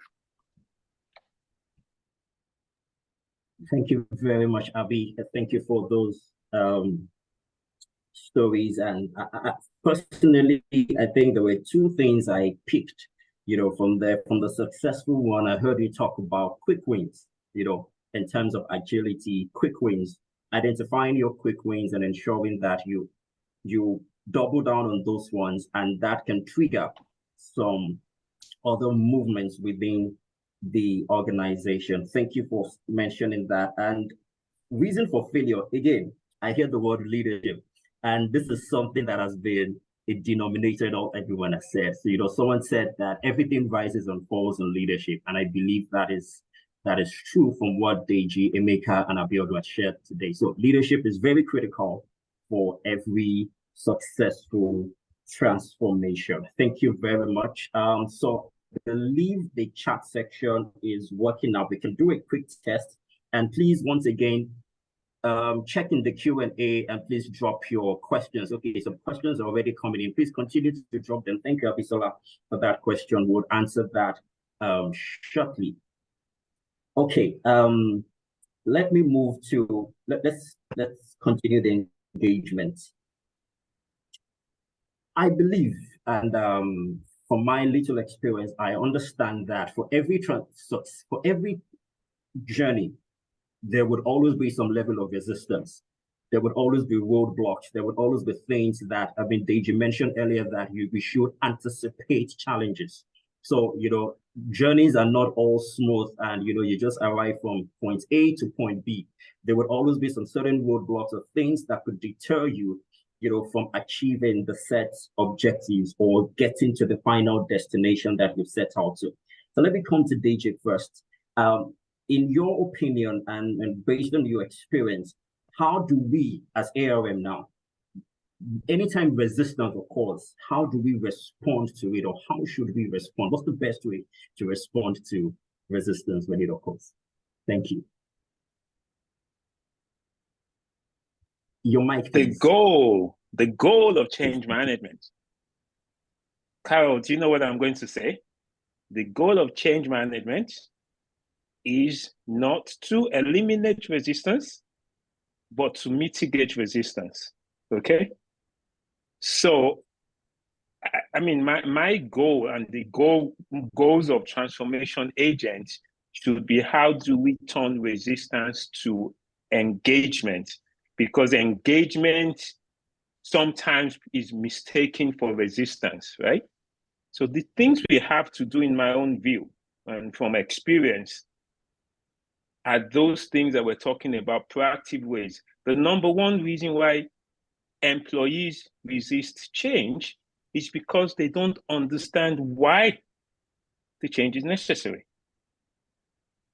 Thank you very much, Abby. Thank you for those stories. And personally, I think there were 2 things I picked, from the successful one. I heard you talk about quick wins, in terms of agility, quick wins, identifying your quick wins and ensuring that you double down on those ones, and that can trigger some other movements within the organization. Thank you for mentioning that. And reason for failure, again, I hear the word leadership, and this is something that has been a denominator in all everyone has said. So, someone said that everything rises and falls on leadership, and I believe that is true from what Deji, Emeka, and Abiodun have shared today. So leadership is very critical for every successful transformation. Thank you very much. So I believe the chat section is working now. We can do a quick test. And please, once again, check in the Q&A and please drop your questions. Okay, some questions are already coming in. Please continue to drop them. Thank you, Abisola, for that question. We'll answer that shortly. Okay, let me move to, let's continue the engagement. I believe, and from my little experience, I understand that for every journey, there would always be some level of resistance. There would always be roadblocks. There would always be things that, Deji mentioned earlier, that we should anticipate challenges. So, journeys are not all smooth and, you just arrive from point A to point B. There would always be some certain roadblocks of things that could deter you, from achieving the set objectives or getting to the final destination that you've set out to. So let me come to Deji first. In your opinion and based on your experience, how do we as ARM now, anytime resistance occurs, how do we respond to it, or how should we respond? What's the best way to respond to resistance when it occurs? Thank you. Your mic, please. The goal of change management. Carol, do you know what I'm going to say? The goal of change management is not to eliminate resistance, but to mitigate resistance. Okay? So, my goal and the goals of transformation agents should be how do we turn resistance to engagement? Because engagement sometimes is mistaken for resistance, right? So the things we have to do, in my own view and from experience, are those things that we're talking about, proactive ways. The number one reason why employees resist change is because they don't understand why the change is necessary.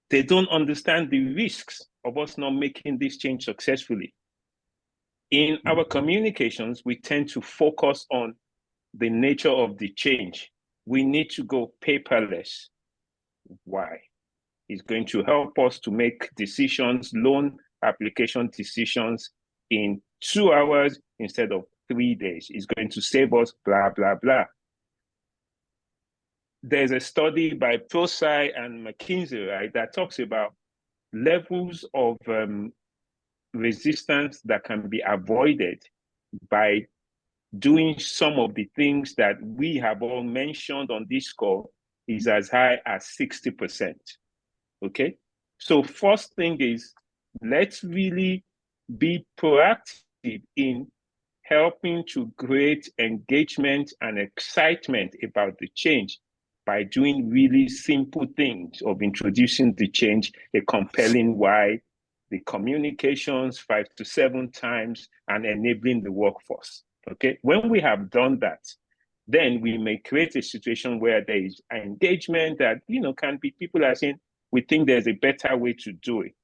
They don't understand the risks of us not making this change successfully. In our communications, we tend to focus on the nature of the change. We need to go paperless. Why? It's going to help us to make decisions, loan application decisions in 2 hours instead of 3 days. It's going to save us blah, blah, blah. There's a study by ProSci and McKinsey, right, that talks about levels of resistance that can be avoided by doing some of the things that we have all mentioned on this call is as high as 60%. Okay? So first thing is, let's really be proactive in helping to create engagement and excitement about the change by doing really simple things of introducing the change, a compelling why, the communications 5 to 7 times, and enabling the workforce. Okay, when we have done that, then we may create a situation where there is engagement that, can be, people are saying, we think there's a better way to do it.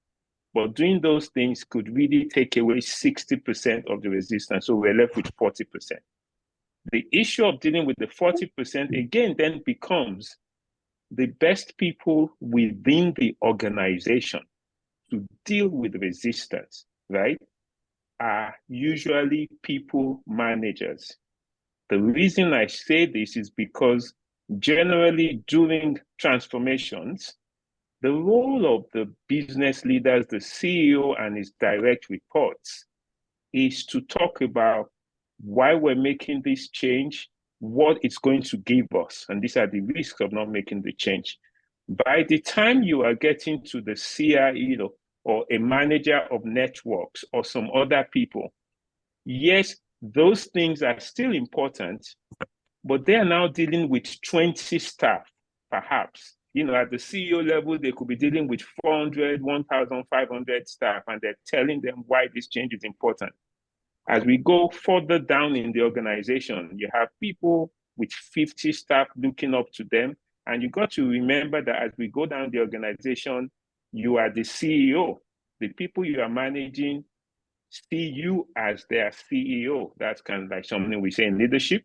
But doing those things could really take away 60% of the resistance. So we're left with 40%. The issue of dealing with the 40% again then becomes the best people within the organization to deal with resistance, right, are usually people managers. The reason I say this is because generally during transformations, the role of the business leaders, the CEO and his direct reports, is to talk about why we're making this change, what it's going to give us, and these are the risks of not making the change. By the time you are getting to the CIO or a manager of networks or some other people, yes, those things are still important, but they are now dealing with 20 staff, perhaps. At the CEO level, they could be dealing with 400, 1,500 staff, and they're telling them why this change is important. As we go further down in the organization, you have people with 50 staff looking up to them. And you got to remember that as we go down the organization, you are the CEO. The people you are managing see you as their CEO. That's kind of like something we say in leadership.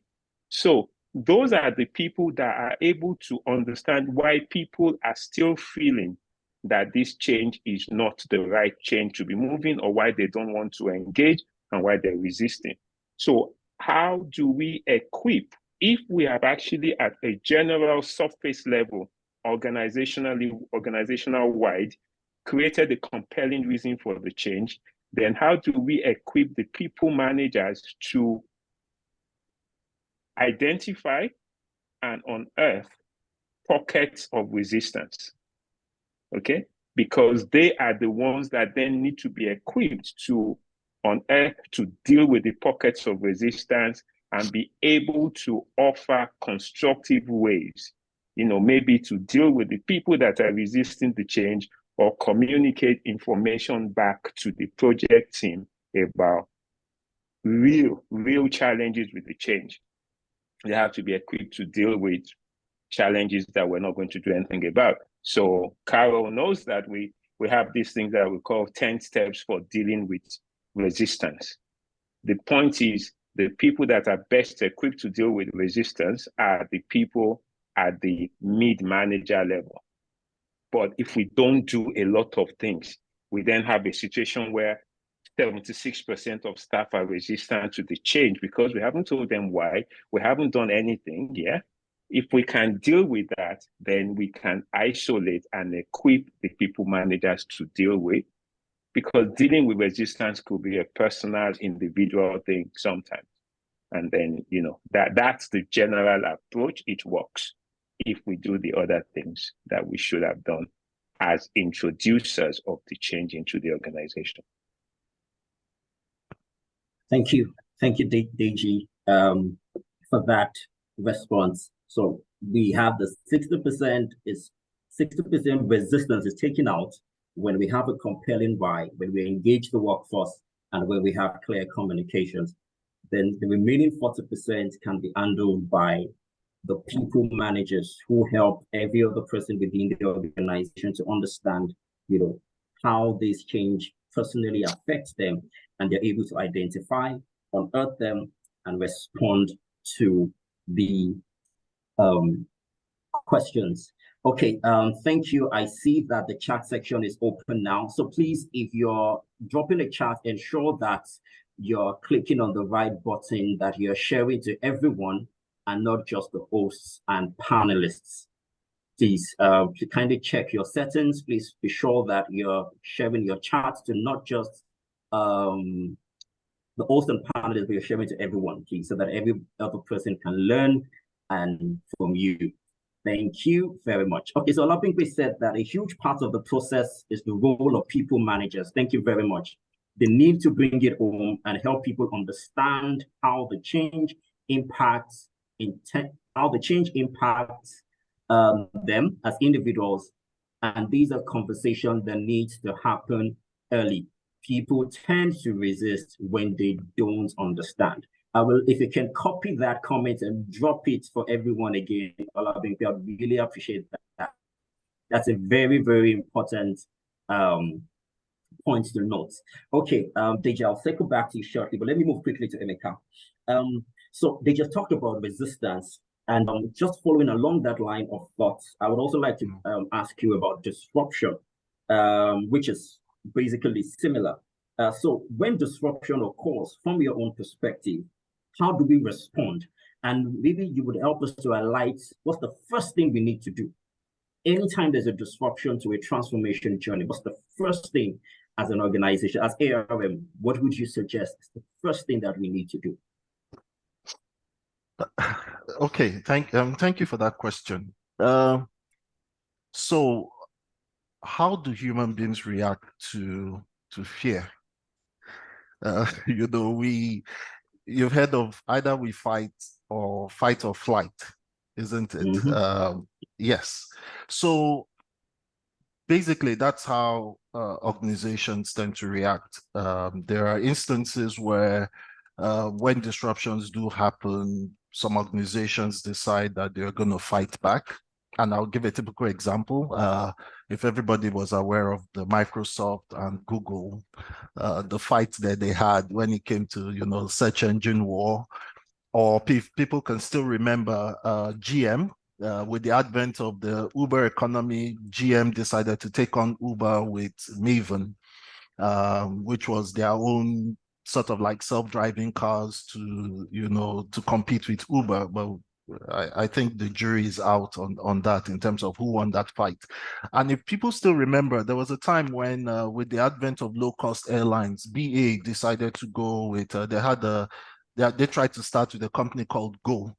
So those are the people that are able to understand why people are still feeling that this change is not the right change to be moving, or why they don't want to engage and why they're resisting. So how do we equip, if we have actually at a general surface level, organizational wide, created a compelling reason for the change, then how do we equip the people managers to identify and unearth pockets of resistance? Okay, because they are the ones that then need to be equipped to unearth, to deal with the pockets of resistance and be able to offer constructive ways, maybe to deal with the people that are resisting the change, or communicate information back to the project team about real challenges with the change. They have to be equipped to deal with challenges that we're not going to do anything about. So Carol knows that we have these things that we call 10 steps for dealing with resistance. The point is, the people that are best equipped to deal with resistance are the people at the mid-manager level. But if we don't do a lot of things, we then have a situation where 76% of staff are resistant to the change because we haven't told them why, we haven't done anything, yeah? If we can deal with that, then we can isolate and equip the people managers to deal with, because dealing with resistance could be a personal, individual thing sometimes. And then, that's the general approach. It works if we do the other things that we should have done. as introducers of the change into the organization. Thank you, Deji, for that response. So we have the 60% resistance is taken out when we have a compelling why, when we engage the workforce, and when we have clear communications. Then the remaining 40% can be handled by the people managers who help every other person within the organization to understand, how this change personally affects them, and they're able to identify, unearth them, and respond to the questions. Okay, thank you. I see that the chat section is open now. So please, if you're dropping a chat, ensure that you're clicking on the right button, that you're sharing to everyone and not just the hosts and panelists. Please, to kindly check your settings, please be sure that you're sharing your chat to not just the host and panelists, but you're sharing to everyone, please, so that every other person can learn and from you. Thank you very much. Okay, so Olabimpe said that a huge part of the process is the role of people managers. Thank you very much. The need to bring it home and help people understand how the change impacts them as individuals. And these are conversations that need to happen early. People tend to resist when they don't understand. I will, if you can copy that comment and drop it for everyone again, Olabimpe, I really appreciate that. That's a very, very important point to note. Okay, Deji, I'll circle back to you shortly, but let me move quickly to Emeka. So they just talked about resistance, and just following along that line of thoughts, I would also like to ask you about disruption, which is basically similar. So when disruption occurs, from your own perspective, how do we respond? And maybe you would help us to highlight what's the first thing we need to do. Anytime there's a disruption to a transformation journey, what's the first thing as an organization, as ARM, what would you suggest is the first thing that we need to do? Okay, thank you for that question. So how do human beings react to fear? You've heard of either we fight or flight, isn't it? Mm-hmm. Yes. So basically, that's how organizations tend to react. There are instances where when disruptions do happen, some organizations decide that they're going to fight back. And I'll give a typical example. If everybody was aware of the Microsoft and Google, the fight that they had when it came to, search engine war, or if people can still remember GM, with the advent of the Uber economy, GM decided to take on Uber with Maven, which was their own sort of like self-driving cars to compete with Uber. But I think the jury is out on that in terms of who won that fight. And if people still remember, there was a time when with the advent of low-cost airlines, BA decided to go with, they tried to start with a company called Go.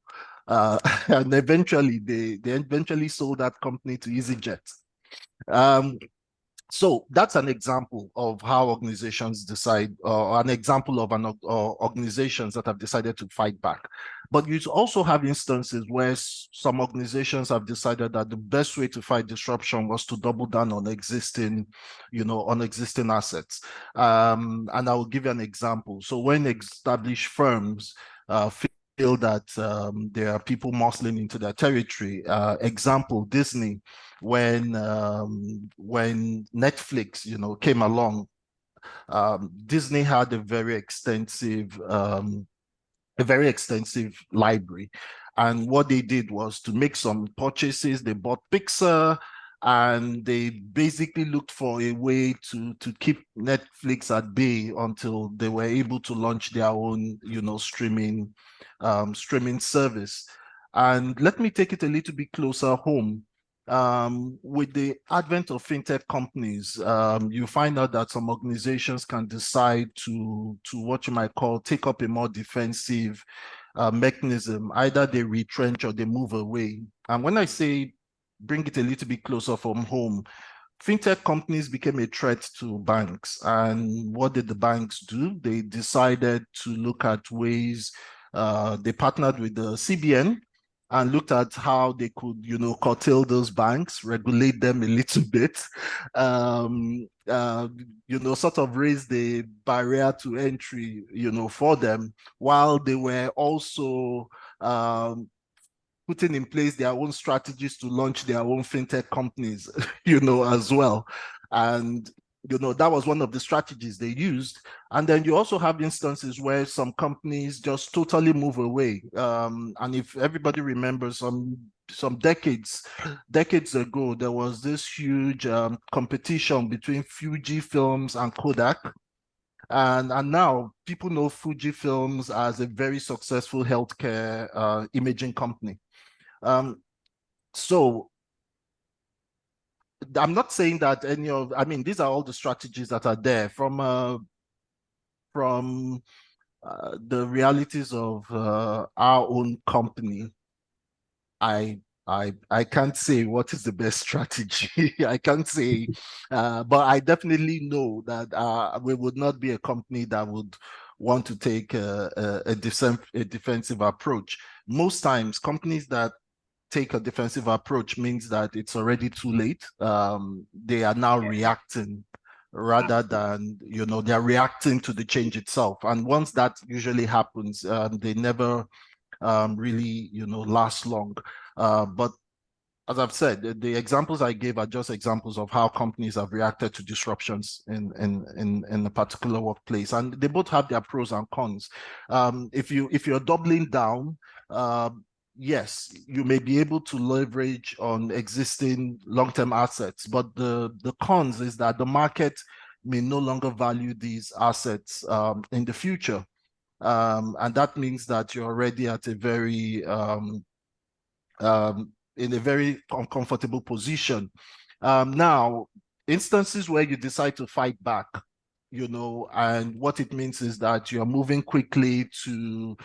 And eventually they eventually sold that company to EasyJet. So that's an example of how organizations decide, or an example of organizations that have decided to fight back. But you also have instances where some organizations have decided that the best way to fight disruption was to double down on existing assets. And I will give you an example. So when established firms feel that there are people muscling into their territory, example, Disney, when Netflix, came along, Disney had a very extensive library. And what they did was to make some purchases. They bought Pixar, and they basically looked for a way to keep Netflix at bay until they were able to launch their own, streaming service. And let me take it a little bit closer home. With the advent of fintech companies, you find out that some organizations can decide to what you might call take up a more defensive mechanism. Either they retrench or they move away. And when I say bring it a little bit closer from home, fintech companies became a threat to banks. And what did the banks do? They decided to look at ways, they partnered with the CBN and looked at how they could, you know, curtail those banks, regulate them a little bit, you know, sort of raise the barrier to entry, you know, for them, while they were also putting in place their own strategies to launch their own fintech companies, you know, as well. And, you know, that was one of the strategies they used. And then you also have instances where some companies just totally move away. And if everybody remembers, some decades ago, there was this huge competition between Fujifilms and Kodak. And now people know Fujifilms as a very successful healthcare imaging company. So I'm not saying that I mean, these are all the strategies that are there from the realities of our own company. I can't say what is the best strategy. I can't say, but I definitely know that we would not be a company that would want to take a defensive approach. Most times, companies that take a defensive approach means that it's already too late. They are now reacting rather than, you know, they're reacting to the change itself. And once that usually happens, they never really, you know, last long. But as I've said, the examples I gave are just examples of how companies have reacted to disruptions in a particular workplace, and they both have their pros and cons. If you're doubling down, yes, you may be able to leverage on existing long-term assets, but the cons is that the market may no longer value these assets in the future. And that means that you're already at a very in a very uncomfortable position. Now, instances where you decide to fight back, you know, and what it means is that you're moving quickly to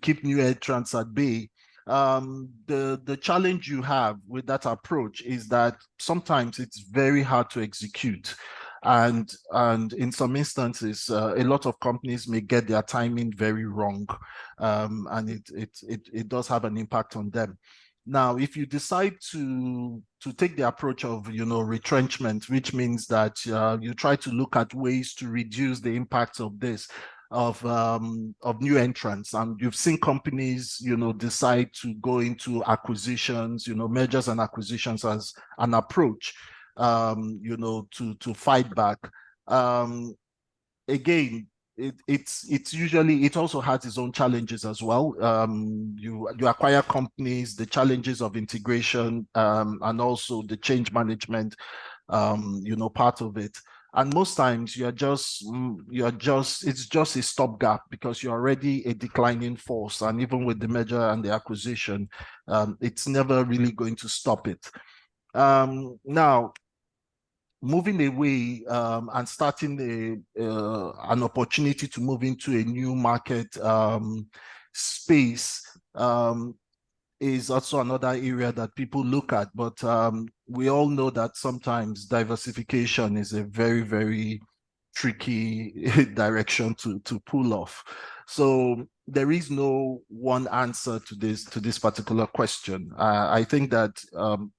keep new entrants at bay. The challenge you have with that approach is that sometimes it's very hard to execute. And in some instances, a lot of companies may get their timing very wrong, and it does have an impact on them. Now, if you decide to take the approach of, you know, retrenchment, which means that you try to look at ways to reduce the impacts of this, of new entrants, and you've seen companies, you know, decide to go into acquisitions, you know, mergers and acquisitions as an approach, you know, to fight back. Again, it's usually, it also has its own challenges as well. You acquire companies, the challenges of integration, and also the change management, you know, part of it. And most times it's just a stopgap because you're already a declining force. And even with the merger and the acquisition, it's never really going to stop it. Now, moving away and starting an opportunity to move into a new market space is also another area that people look at. But we all know that sometimes diversification is a very, very tricky direction to pull off. So there is no one answer to this particular question. I think that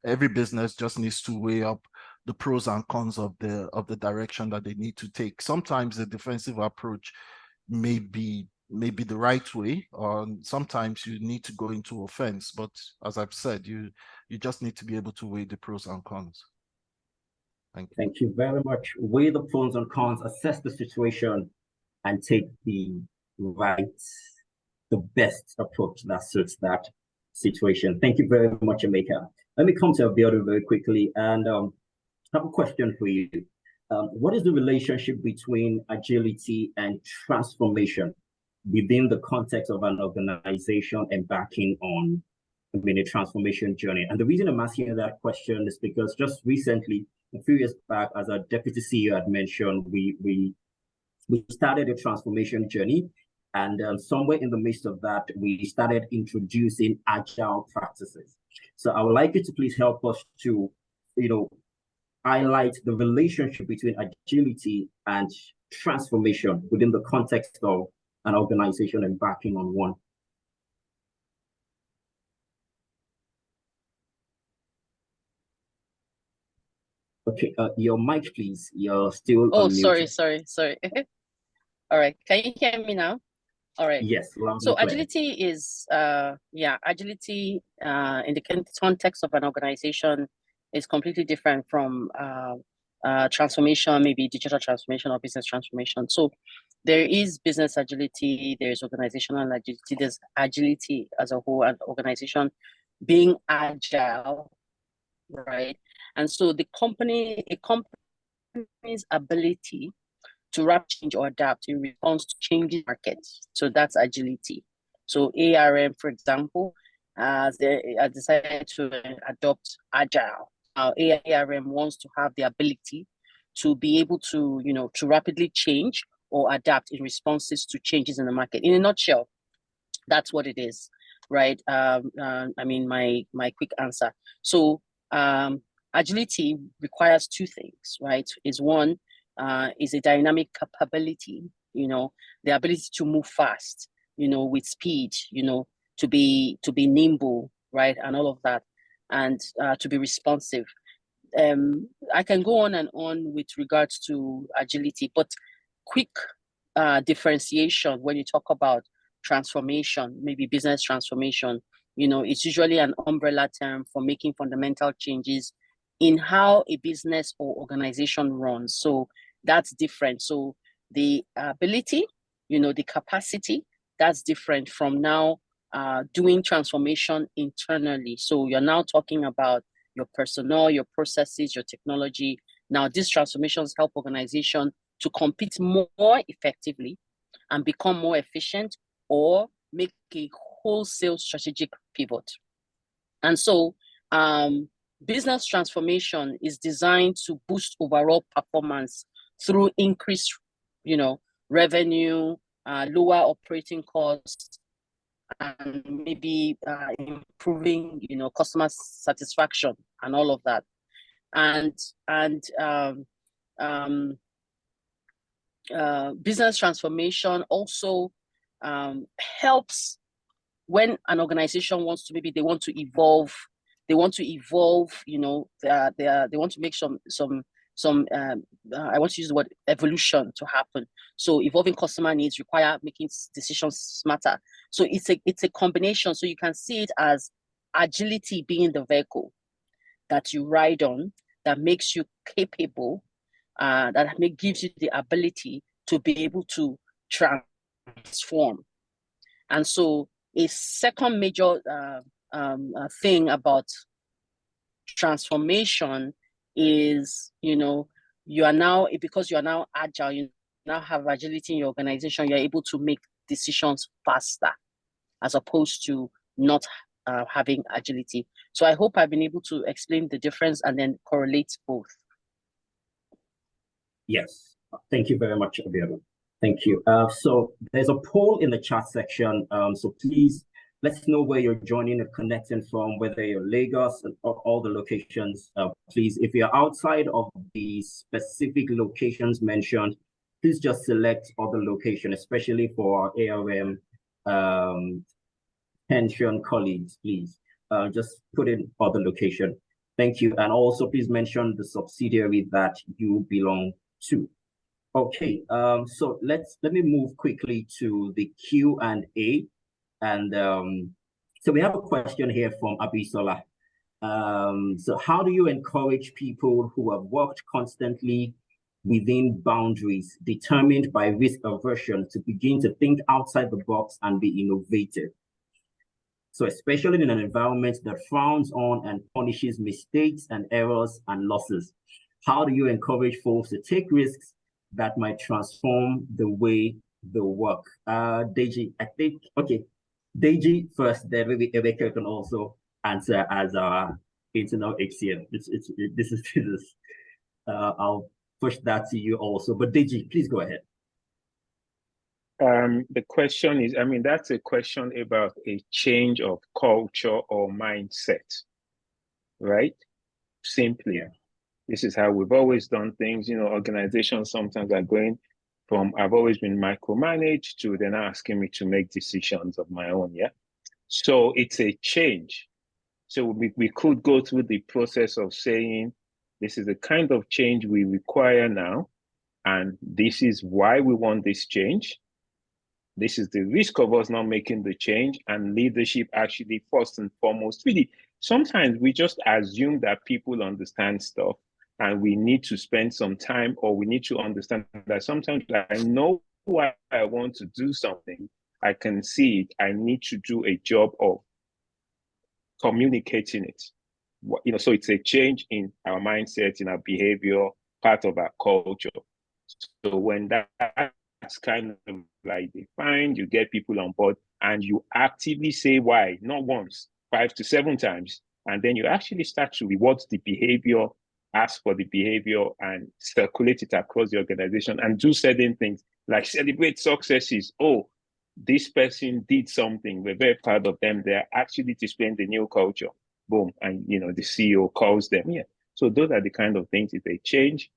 every business just needs to weigh up the pros and cons of the direction that they need to take. Sometimes the defensive approach may be the right way, or sometimes you need to go into offense. But as I've said, you just need to be able to weigh the pros and cons. Thank you. Thank you very much. Weigh the pros and cons, assess the situation, and take the best approach that suits that situation. Thank you very much, Emeka. Let me come to Abiodun very quickly, and I have a question for you. What is the relationship between agility and transformation within the context of an organization embarking on a transformation journey? And the reason I'm asking that question is because just recently, a few years back, as our deputy CEO had mentioned, we started a transformation journey. And somewhere in the midst of that, we started introducing agile practices. So I would like you to please help us to, highlight the relationship between agility and transformation within the context of an organization embarking on one. Okay, your mic, please. You're still Oh, unmuted. sorry. All right, can you hear me now? All right. Yes, loud So and clear. agility is, agility in the context of an organization is completely different from transformation, maybe digital transformation or business transformation. So there is business agility, there's organizational agility, there's agility as a whole, and organization being agile, right? And so a company's ability to rapid change or adapt in response to changing markets. So that's agility. So ARM, for example, they decided to adopt agile. ARM wants to have the ability to be able to, to rapidly change or adapt in responses to changes in the market. In a nutshell, that's what it is, right? I mean, my quick answer. So agility requires two things, right? Is one, is a dynamic capability, the ability to move fast, with speed, to be nimble, right? And all of that, and to be responsive. I can go on and on with regards to agility, but quick differentiation when you talk about transformation, maybe business transformation, it's usually an umbrella term for making fundamental changes in how a business or organization runs. So that's different. So the ability, the capacity, that's different from now doing transformation internally. So you're now talking about your personnel, your processes, your technology. Now these transformations help organizations to compete more effectively and become more efficient, or make a wholesale strategic pivot. And so business transformation is designed to boost overall performance through increased, revenue, lower operating costs, and maybe improving, customer satisfaction and all of that. And business transformation also helps when an organization wants to, maybe they want to evolve, they want to make I want to use the word evolution to happen. So evolving customer needs require making decisions smarter. So it's a combination. So you can see it as agility being the vehicle that you ride on, that makes you capable, that gives you the ability to be able to transform. And so a second major thing about transformation is, you are now, because you are now agile, you now have agility in your organization, you're able to make decisions faster as opposed to not having agility. So I hope I've been able to explain the difference and then correlate both. Yes, thank you very much, Abiodun. Thank you. So there's a poll in the chat section. So please let us know where you're joining and connecting from, whether you're Lagos and all the locations. Please, if you're outside of the specific locations mentioned, please just select other location, especially for ARM pension colleagues, please. Just put in other location. Thank you. And also please mention the subsidiary that you belong to. Okay, so let me move quickly to the Q&A. And so we have a question here from Abisola. So how do you encourage people who have worked constantly within boundaries determined by risk aversion to begin to think outside the box and be innovative? So especially in an environment that frowns on and punishes mistakes and errors and losses, how do you encourage folks to take risks that might transform the way they work? Deji, I think, okay, Deji first, then maybe Emeka can also answer as our internal HCM. This is I'll push that to you also, but Deji, please go ahead. The question is, that's a question about a change of culture or mindset, right? Simply. This is how we've always done things. You know, organizations sometimes are going from I've always been micromanaged to then asking me to make decisions of my own. Yeah. So it's a change. So we could go through the process of saying, this is the kind of change we require now, and this is why we want this change. This is the risk of us not making the change, and leadership actually first and foremost. Really, sometimes we just assume that people understand stuff, and we need to spend some time, or we need to understand that sometimes I know why I want to do something. I can see it. I need to do a job of communicating it. You know, so it's a change in our mindset, in our behavior, part of our culture. So when that's kind of like defined, you get people on board and you actively say why, not once, 5 to 7 times. And then you actually start to reward the behavior, ask for the behavior, and circulate it across the organization and do certain things like celebrate successes. Oh, this person did something. We're very proud of them. They're actually displaying the new culture. Boom. And, you know, the CEO calls them. Yeah. So those are the kind of things. If they change,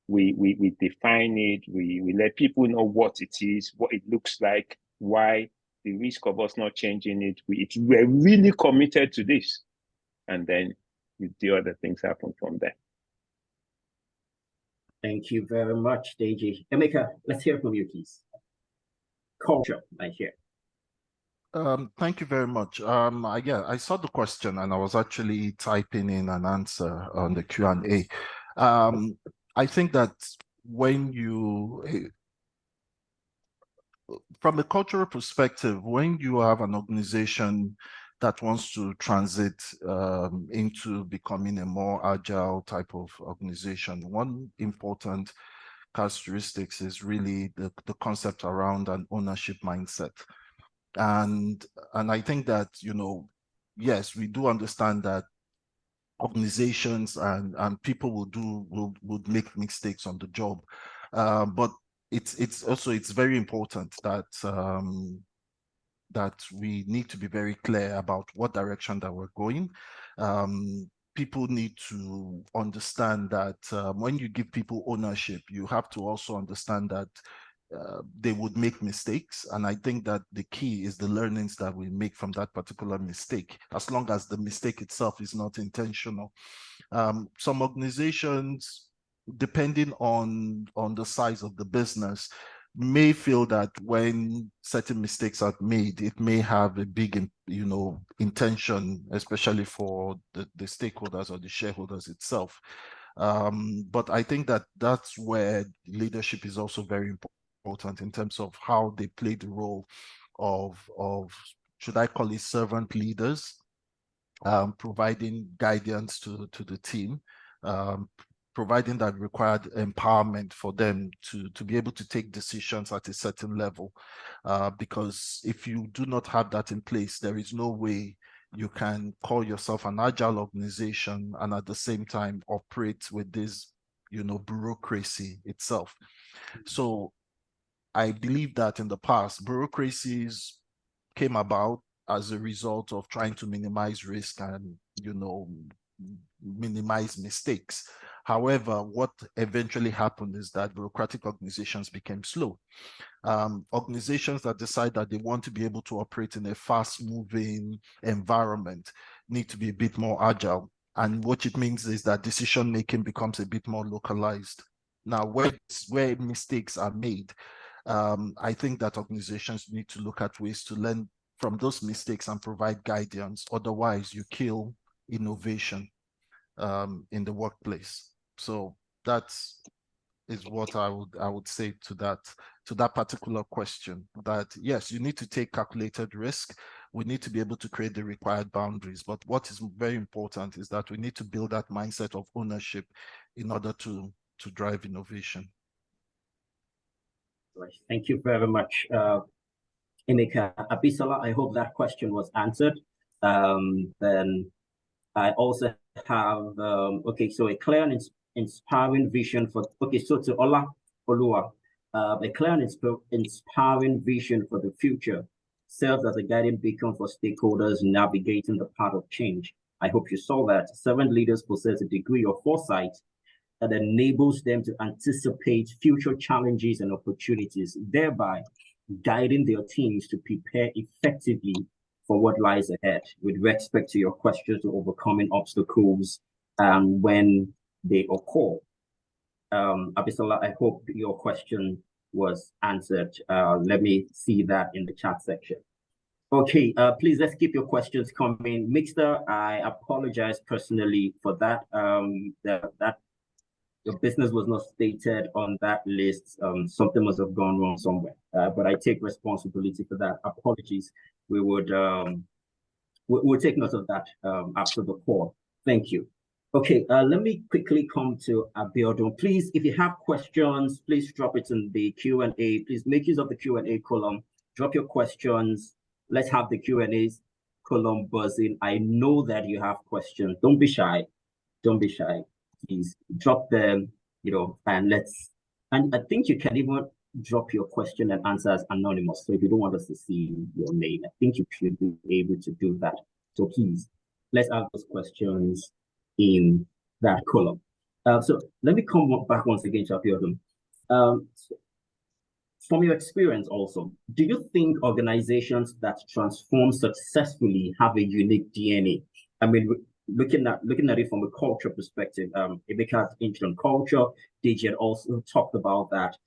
we define it. We let people know what it is, what it looks like, why, the risk of us not changing it. We're really committed to this. And then the other things happen from there. Thank you very much, Deji. Emeka, let's hear from you, please. Culture, I hear. Thank you very much. I saw the question and I was actually typing in an answer on the Q&A. I think that when you, from a cultural perspective, when you have an organization that wants to transit into becoming a more agile type of organization, one important characteristics is really the concept around an ownership mindset. And I think that, you know, yes, we do understand that organizations and people would make mistakes on the job, but it's very important that that we need to be very clear about what direction that we're going. People need to understand that when you give people ownership, you have to also understand that they would make mistakes. And I think that the key is the learnings that we make from that particular mistake, as long as the mistake itself is not intentional. Some organizations, depending on the size of the business, may feel that when certain mistakes are made, it may have a big, you know, intention, especially for the stakeholders or the shareholders itself. But I think that that's where leadership is also very important in terms of how they play the role of should I call it servant leaders, providing guidance to the team, providing that required empowerment for them to be able to take decisions at a certain level. Because if you do not have that in place, there is no way you can call yourself an agile organization and at the same time operate with this, you know, bureaucracy itself. So I believe that in the past, bureaucracies came about as a result of trying to minimize risk and, you know, minimize mistakes. However, what eventually happened is that bureaucratic organizations became slow. Organizations that decide that they want to be able to operate in a fast-moving environment need to be a bit more agile. And what it means is that decision-making becomes a bit more localized. Now, where mistakes are made, I think that organizations need to look at ways to learn from those mistakes and provide guidance. Otherwise, you kill innovation in the workplace. So that is what I would say to that particular question. That yes, you need to take calculated risk. We need to be able to create the required boundaries. But what is very important is that we need to build that mindset of ownership in order to drive innovation. Right. Thank you very much, Emeka. Abisola, I hope that question was answered. Then I also have, okay, so a clear and inspiring vision for, okay, so to Ola Olua, a clear and inspiring vision for the future serves as a guiding beacon for stakeholders navigating the path of change. I hope you saw that. Servant leaders possess a degree of foresight that enables them to anticipate future challenges and opportunities, thereby guiding their teams to prepare effectively for what lies ahead with respect to your questions to overcoming obstacles when they occur. Abisola, I hope your question was answered. Let me see that in the chat section. Okay, please let's keep your questions coming. Mixter, I apologize personally for that. That your business was not stated on that list. Something must have gone wrong somewhere. But I take responsibility for that. Apologies. We would we'll take note of that after the call. Thank you. Okay, let me quickly come to Abiodun. Please, if you have questions, please drop it in the Q&A. Please make use of the Q&A column. Drop your questions. Let's have the Q&A column buzzing. I know that you have questions. Don't be shy. Don't be shy. Please drop them, and I think you can even drop your question and answer as anonymous. So if you don't want us to see your name, I think you should be able to do that. So please, let's ask those questions in that column. So let me come back once again to Abiodun. From your experience also, do you think organizations that transform successfully have a unique DNA? I mean, looking at it from a culture perspective, Emeka mentioned culture, DJ also talked about that.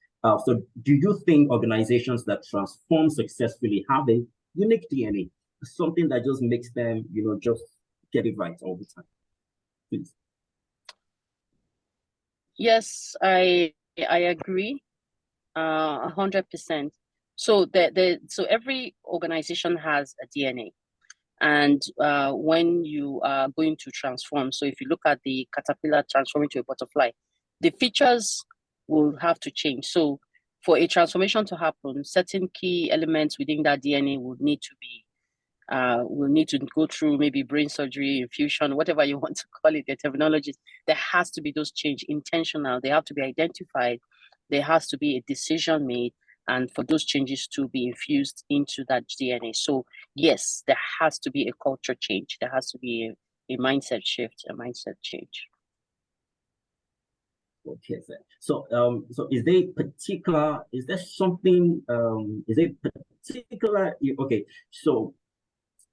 So do you think organizations that transform successfully have a unique DNA, something that just makes them, just get it right all the time? Please. Yes, I agree, 100%. So so every organization has a DNA, and when you are going to transform, so if you look at the caterpillar transforming to a butterfly, the features will have to change. So for a transformation to happen, certain key elements within that DNA would need to be will need to go through maybe brain surgery, infusion, whatever you want to call it, the terminology. There has to be those change intentional. They have to be identified. There has to be a decision made, and for those changes to be infused into that DNA. So yes, there has to be a culture change. There has to be a mindset shift, a mindset change. Okay, so is there something, okay, so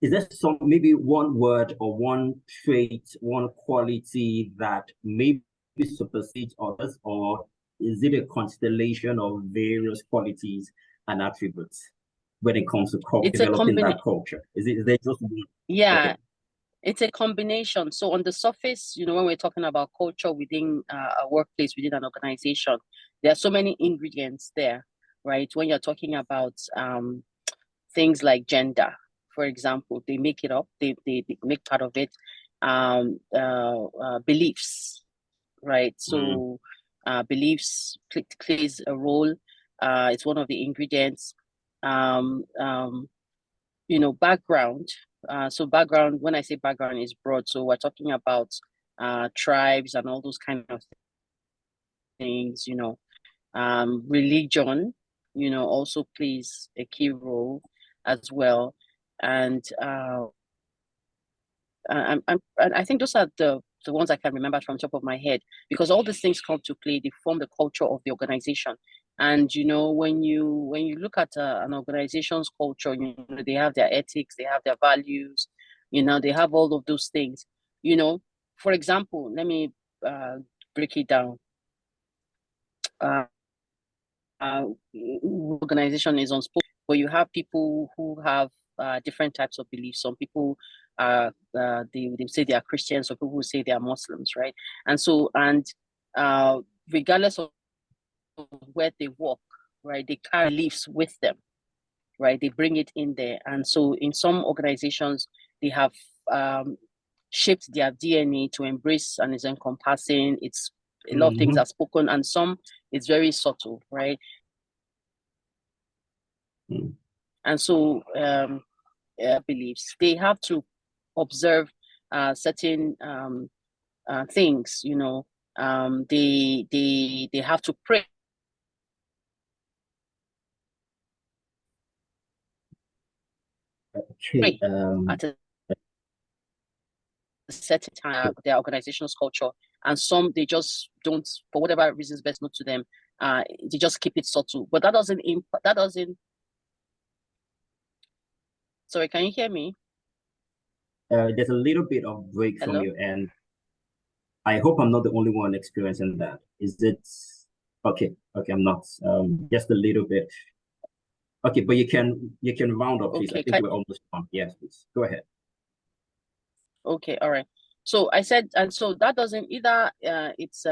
is there maybe one word or one trait, one quality that maybe supersedes others, or is it a constellation of various qualities and attributes when it comes to developing that culture? Is there just one? Yeah. Okay. It's a combination. So on the surface, when we're talking about culture within a workplace, within an organization, there are so many ingredients there, right? When you're talking about things like gender, for example, they make it up, they make part of it, beliefs, right? So beliefs plays a role. It's one of the ingredients. Background. So background, when I say background, is broad. So we're talking about tribes and all those kind of things, religion, also plays a key role as well. And I think those are the ones I can remember from the top of my head, because all these things come to play. They form the culture of the organization. And when you look at an organization's culture, they have their ethics, they have their values, they have all of those things. For example, let me break it down. Organization is unspoken, but you have people who have different types of beliefs. Some people they say they are Christians, some people who say they are Muslims, right? And regardless of where they work, right, they carry beliefs with them, right? They bring it in there. And so in some organizations, they have shaped their DNA to embrace and is encompassing. It's a lot of things are spoken, and some it's very subtle, right? And so beliefs, they have to observe certain things, they have to pray. Okay. At a certain time, their organizational culture and some they just don't, for whatever reasons best known to them. They just keep it subtle, but that doesn't impact. That doesn't. Sorry, can you hear me? There's a little bit of break from Hello? your end. I hope I'm not the only one experiencing that. Is it okay? Okay, I'm not. Just a little bit. Okay, but you can round up, please. Okay, I think we're almost done. Yes, please. Go ahead. Okay, all right. So I said, and so that doesn't either. It's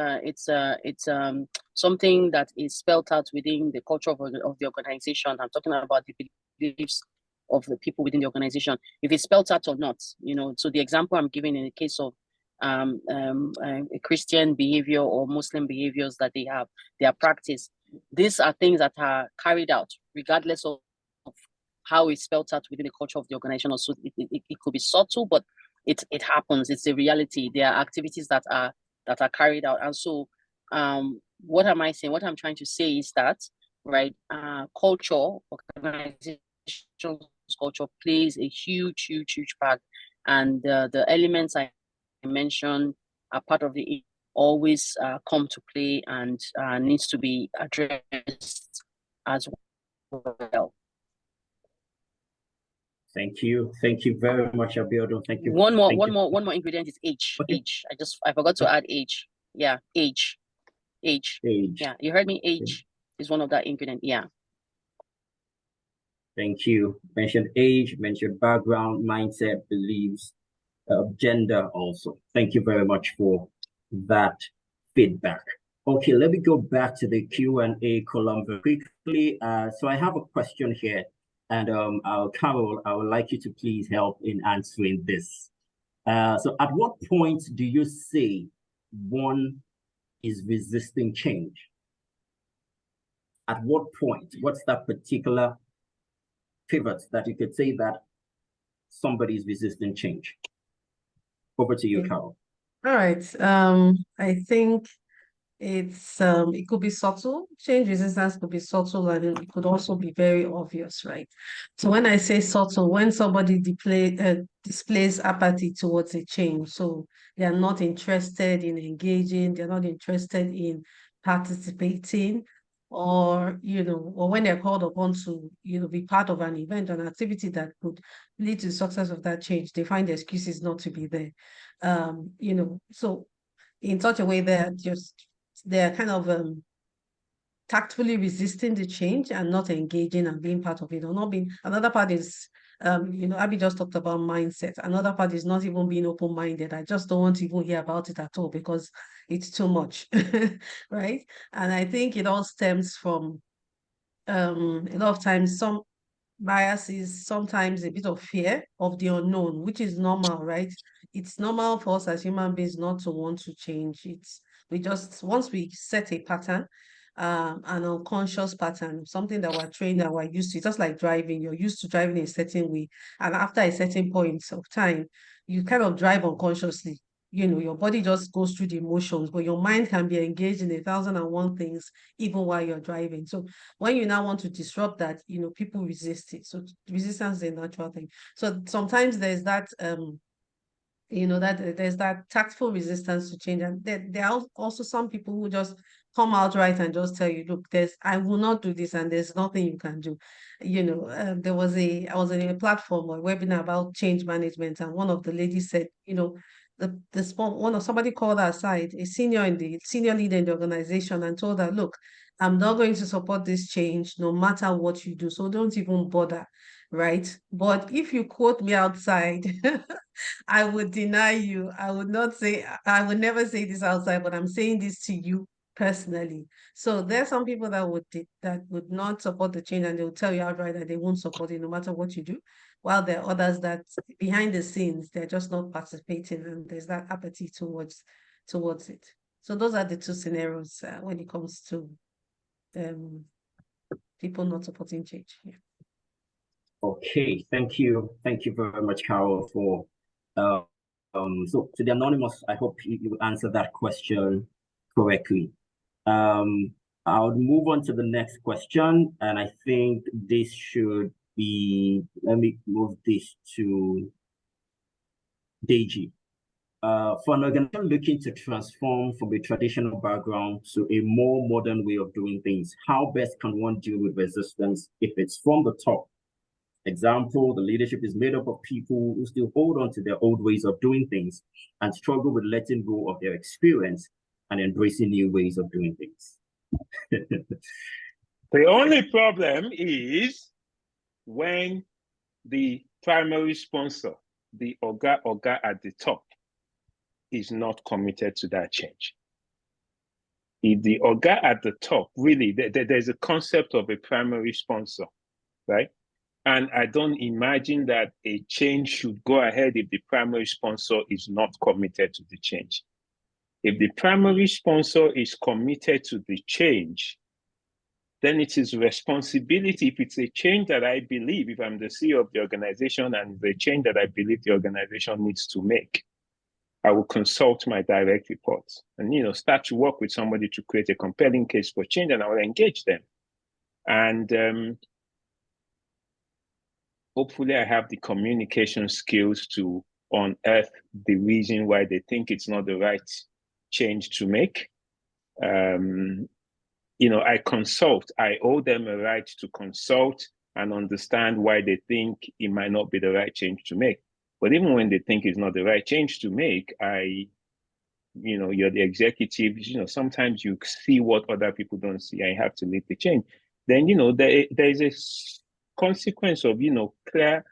something that is spelled out within the culture of the organization. I'm talking about the beliefs of the people within the organization. If it's spelled out or not, you know. So the example I'm giving in the case of a Christian behavior or Muslim behaviors that they have, their practice. These are things that are carried out regardless of how it's spelled out within the culture of the organization. Also, it could be subtle, but it happens. It's a reality. There are activities that are carried out. And so what am I saying? What I'm trying to say is that, right, culture, organization culture plays a huge part. And the elements I mentioned are part of the always come to play and needs to be addressed as well. Thank you very much, Abiodun. Thank you. One more ingredient is age. Okay. Age. I forgot to add age. Yeah, age. Yeah, you heard me. Age is one of that ingredient. Yeah. Thank you. Mentioned age, mentioned background, mindset, beliefs, gender also. Thank you very much for that feedback. Okay, let me go back to the Q&A column very quickly. So I have a question here, and Carol, I would like you to please help in answering this. So at what point do you say one is resisting change? At what point? What's that particular pivot that you could say that somebody is resisting change? Over to you, Carol. All right. I think it's it could be subtle. Change resistance could be subtle, and it could also be very obvious, right? So when I say subtle, when somebody displays apathy towards a change, so they are not interested in engaging, they're not interested in participating, or or when they're called upon to be part of an event, an activity that could lead to the success of that change, they find excuses not to be there. So in such a way that they're kind of tactfully resisting the change and not engaging and being part of it, or not being. Another part is Abby just talked about mindset. Another part is not even being open-minded. I just don't want to even hear about it at all because it's too much. Right? And I think it all stems from a lot of times some biases, sometimes a bit of fear of the unknown, which is normal, right? It's normal for us as human beings not to want to change. Once we set a pattern, an unconscious pattern, something that we're trained, that we're used to, just like driving, you're used to driving a certain way. And after a certain point of time, you kind of drive unconsciously. Your body just goes through the emotions, but your mind can be engaged in 1,001 things even while you're driving. So when you now want to disrupt that, people resist it. So resistance is a natural thing. So sometimes there's that there's that tactful resistance to change. And there are also some people who just come out right and just tell you, look, I will not do this, and there's nothing you can do. I was on a platform or a webinar about change management, and one of the ladies said, somebody called her aside, a senior leader in the organization, and told her, look, I'm not going to support this change no matter what you do, so don't even bother, right? But if you quote me outside, I would deny you. I would never say this outside, but I'm saying this to you personally. So there's some people that would not support the change, and they'll tell you outright that they won't support it no matter what you do. While there are others that behind the scenes, they're just not participating, and there's that apathy towards it. So those are the two scenarios when it comes to people not supporting change. Yeah. Okay, thank you very much, Carol, for so to the anonymous, I hope you answer that question correctly. I'll move on to the next question, and I think this should be, let me move this to Deji. For an organization looking to transform from a traditional background to a more modern way of doing things, how best can one deal with resistance if it's from the top? Example, the leadership is made up of people who still hold on to their old ways of doing things and struggle with letting go of their experience and embracing new ways of doing things. The only problem is when the primary sponsor, the Oga at the top, is not committed to that change. If the Oga at the top, really, there's a concept of a primary sponsor, right? And I don't imagine that a change should go ahead if the primary sponsor is not committed to the change. If the primary sponsor is committed to the change, then it is responsibility. If it's a change that I believe, if I'm the CEO of the organization and the change that I believe the organization needs to make, I will consult my direct reports and start to work with somebody to create a compelling case for change, and I will engage them. And hopefully I have the communication skills to unearth the reason why they think it's not the right change to make. I consult. I owe them a right to consult and understand why they think it might not be the right change to make. But even when they think it's not the right change to make, you're the executive, sometimes you see what other people don't see and you have to make the change. Then, there is a consequence of, clear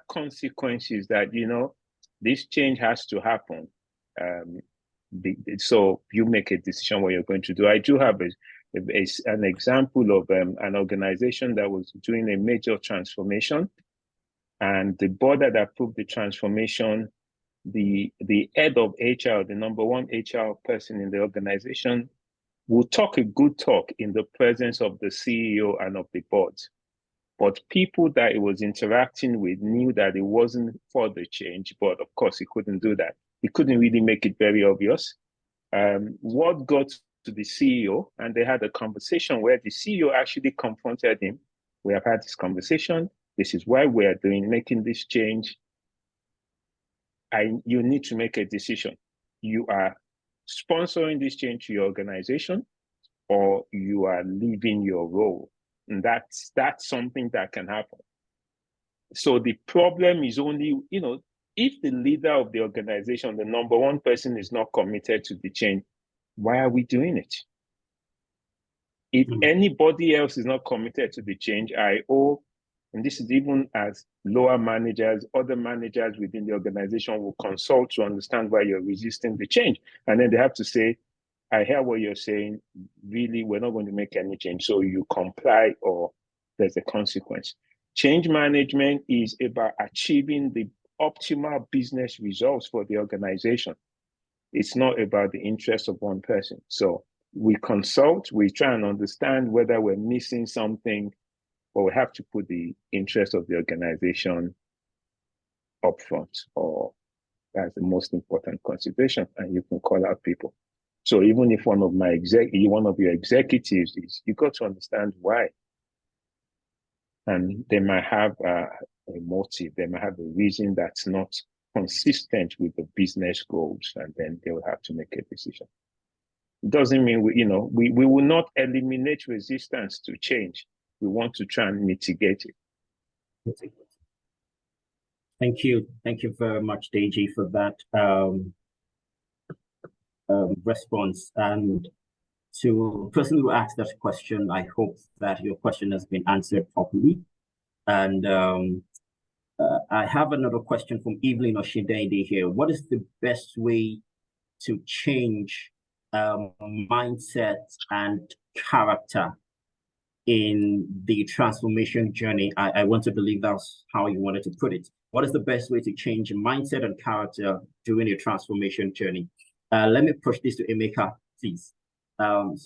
consequences that, this change has to happen. So you make a decision what you're going to do. I do have an example of an organization that was doing a major transformation, and the board that approved the transformation, the head of HR, the number one HR person in the organization, will talk a good talk in the presence of the CEO and of the board. But people that it was interacting with knew that it wasn't for the change, but of course he couldn't do that. He couldn't really make it very obvious. What got to the CEO, and they had a conversation where the CEO actually confronted him. We have had this conversation. This is why we are making this change. You need to make a decision. You are sponsoring this change to your organization, or you are leaving your role. And that's something that can happen. So the problem is only, if the leader of the organization, the number one person, is not committed to the change, why are we doing it? If anybody else is not committed to the change, I owe, and this is even as lower managers, other managers within the organization will consult to understand why you're resisting the change. And then they have to say, I hear what you're saying, really, we're not going to make any change. So you comply or there's a consequence. Change management is about achieving the optimal business results for the organization. It's not about the interest of one person. So we consult, we try and understand whether we're missing something, or we have to put the interest of the organization up front, or that's the most important consideration, and you can call out people. So even if one of your executives is, you got to understand why. And they might have a motive, they might have a reason that's not consistent with the business goals, and then they will have to make a decision. It doesn't mean we will not eliminate resistance to change. We want to try and mitigate it. Thank you. Thank you very much, Deji, for that response. And to the person who asked that question, I hope that your question has been answered properly. And I have another question from Evelyn Oshidende here. What is the best way to change mindset and character in the transformation journey? I want to believe that's how you wanted to put it. What is the best way to change mindset and character during a transformation journey? Let me push this to Emeka, please. What's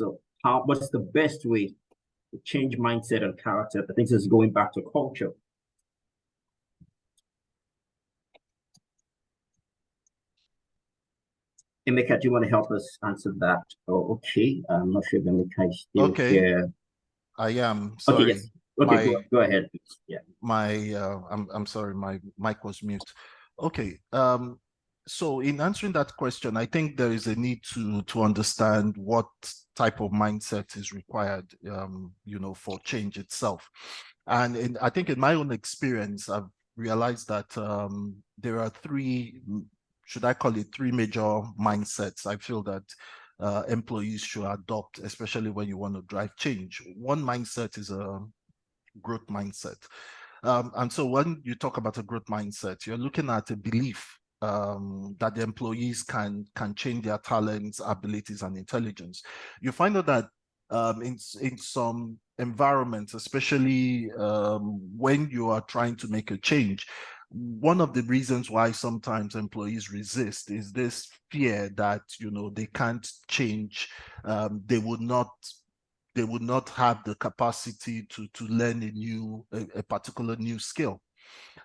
the best way to change mindset and character? I think this is going back to culture. Emeka, do you want to help us answer that? Oh, okay. I'm not sure if Emeka is still here. I am. Sorry. Okay, yes. Okay, go ahead. Yeah. I'm sorry, my mic was mute. Okay. So in answering that question, I think there is a need to understand what type of mindset is required, for change itself. And I think in my own experience, I've realized that there are three, should I call it three major mindsets I feel that employees should adopt, especially when you want to drive change. One mindset is a growth mindset. And so when you talk about a growth mindset, you're looking at a belief that the employees can change their talents, abilities, and intelligence. You find out that in some environments, especially when you are trying to make a change, one of the reasons why sometimes employees resist is this fear that they can't change. They would not have the capacity to learn a particular new skill.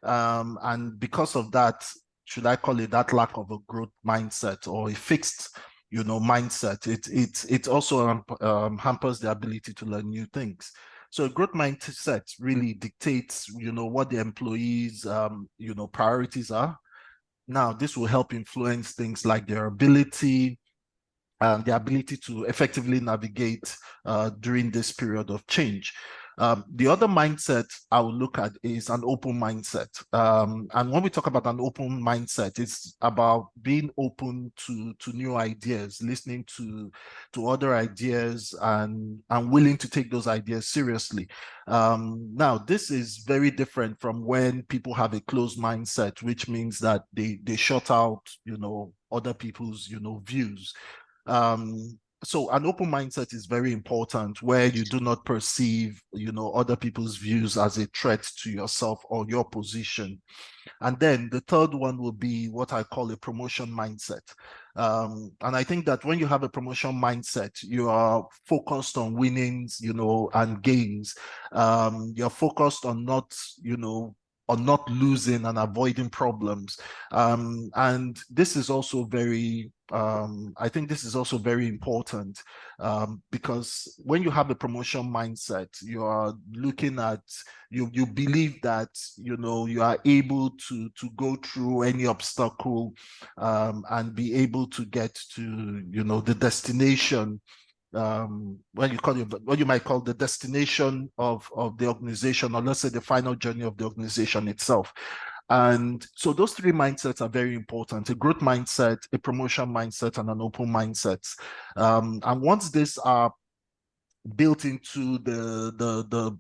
And because of that, should I call it that lack of a growth mindset or a fixed, mindset, it also hampers the ability to learn new things. So a growth mindset really dictates, what the employees, priorities are. Now, this will help influence things like their ability, the ability to effectively navigate during this period of change. The other mindset I will look at is an open mindset. And when we talk about an open mindset, it's about being open to new ideas, listening to other ideas, and willing to take those ideas seriously. Now, this is very different from when people have a closed mindset, which means that they shut out, other people's, views. So an open mindset is very important, where you do not perceive, other people's views as a threat to yourself or your position. And then the third one will be what I call a promotion mindset. And I think that when you have a promotion mindset, you are focused on winnings, and gains. You're focused on not losing and avoiding problems. And this is also very, I think this is also very important, because when you have a promotion mindset, you are looking at, you believe that, you are able to go through any obstacle, and be able to get to, the destination, what you might call the destination of the organization, or let's say the final journey of the organization itself. And so those three mindsets are very important: a growth mindset, a promotion mindset, and an open mindset. And once these are built into the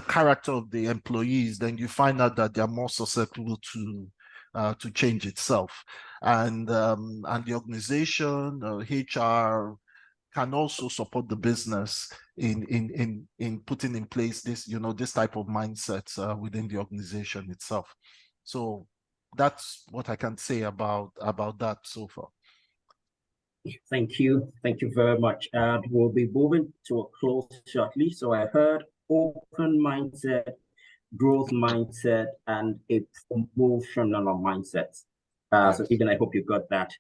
character of the employees, then you find out that they're more susceptible to change itself. And the organization, HR, can also support the business in putting in place this, this type of mindset within the organization itself. So that's what I can say about that so far. Thank you. Thank you very much. We'll be moving to a close shortly. So I heard open mindset, growth mindset, and a promotional mindset. So even I hope you got that.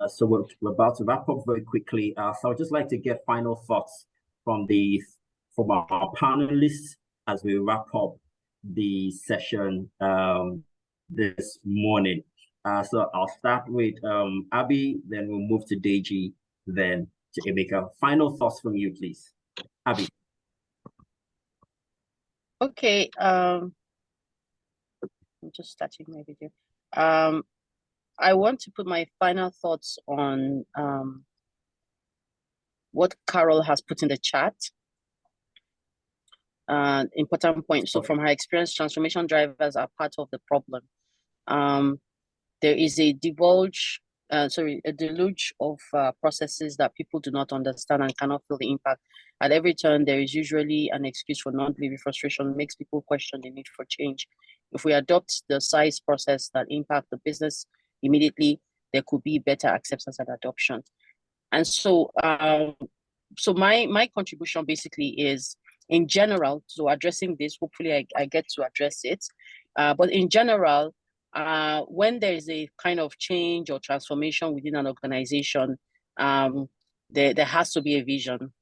So we're about to wrap up very quickly. So I'd just like to get final thoughts from our panelists as we wrap up the session this morning. So I'll start with Abby, then we'll move to Deji, then to Emeka. Final thoughts from you, please. Abby. Okay. I'm just starting my video. I want to put my final thoughts on what Carol has put in the chat. Important point. So from her experience, transformation drivers are part of the problem. There is a deluge of processes that people do not understand and cannot feel the impact. At every turn, there is usually an excuse for non-delivery. Frustration makes people question the need for change. If we adopt the size process that impact the business immediately, there could be better acceptance and adoption. And so, so my contribution basically is, in general, so addressing this, hopefully I get to address it. But in general, when there is a kind of change or transformation within an organization, there has to be a vision.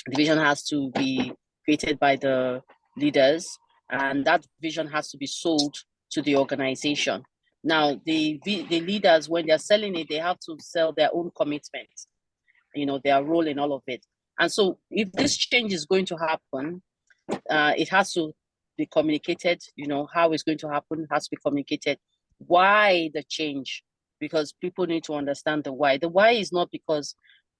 The vision has to be created by the leaders, and that vision has to be sold to the organization. Now, the leaders, when they're selling it, they have to sell their own commitments, their role in all of it. And so if this change is going to happen, it has to be communicated, how it's going to happen has to be communicated. Why the change? Because people need to understand the why. The why is not because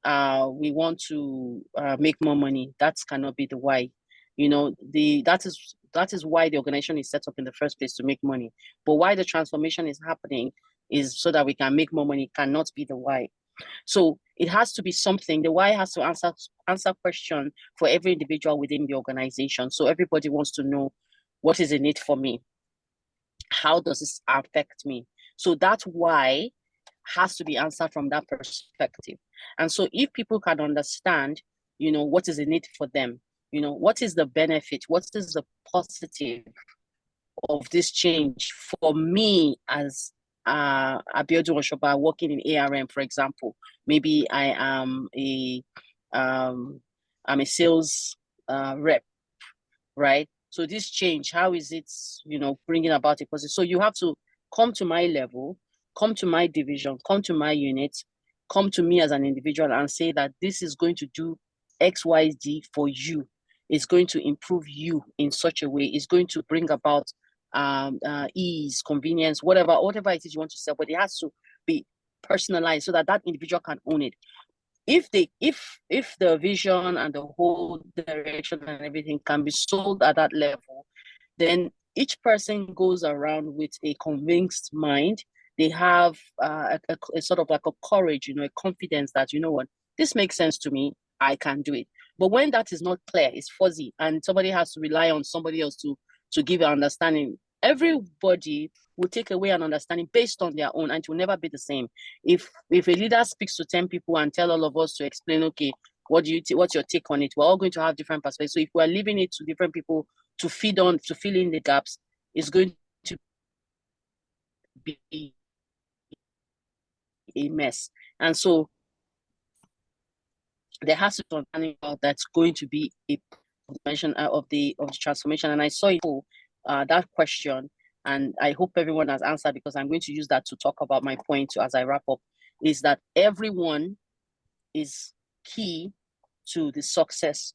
we want to make more money. That cannot be the why. That is why the organization is set up in the first place, to make money. But why the transformation is happening is so that we can make more money. Cannot be the why. So it has to be something. The why has to answer question for every individual within the organization. So everybody wants to know, what is in it for me? How does this affect me? So that why has to be answered from that perspective. And so if people can understand, what is in it for them, what is the benefit, what is the positive of this change for me as Abiodun Oshoba working in ARM, for example. Maybe I am I'm a sales rep, right? So this change, how is it, bringing about a positive? So you have to come to my level, come to my division, come to my unit, come to me as an individual and say that this is going to do X, Y, Z for you. It's going to improve you in such a way. It's going to bring about ease, convenience, whatever it is you want to sell, but it has to be personalized so that that individual can own it. If the vision and the whole direction and everything can be sold at that level, then each person goes around with a convinced mind. They have a sort of like a courage, a confidence that, what, this makes sense to me, I can do it. But when that is not clear, it's fuzzy, and somebody has to rely on somebody else to give an understanding, everybody will take away an understanding based on their own, and it will never be the same. If a leader speaks to 10 people and tell all of us to explain, okay, what's your take on it? We're all going to have different perspectives. So if we're leaving it to different people to fill in the gaps, it's going to be a mess. And so there has to be understanding that's going to be a mention of the transformation. And I saw that question, and I hope everyone has answered, because I'm going to use that to talk about my point as I wrap up, is that everyone is key to the success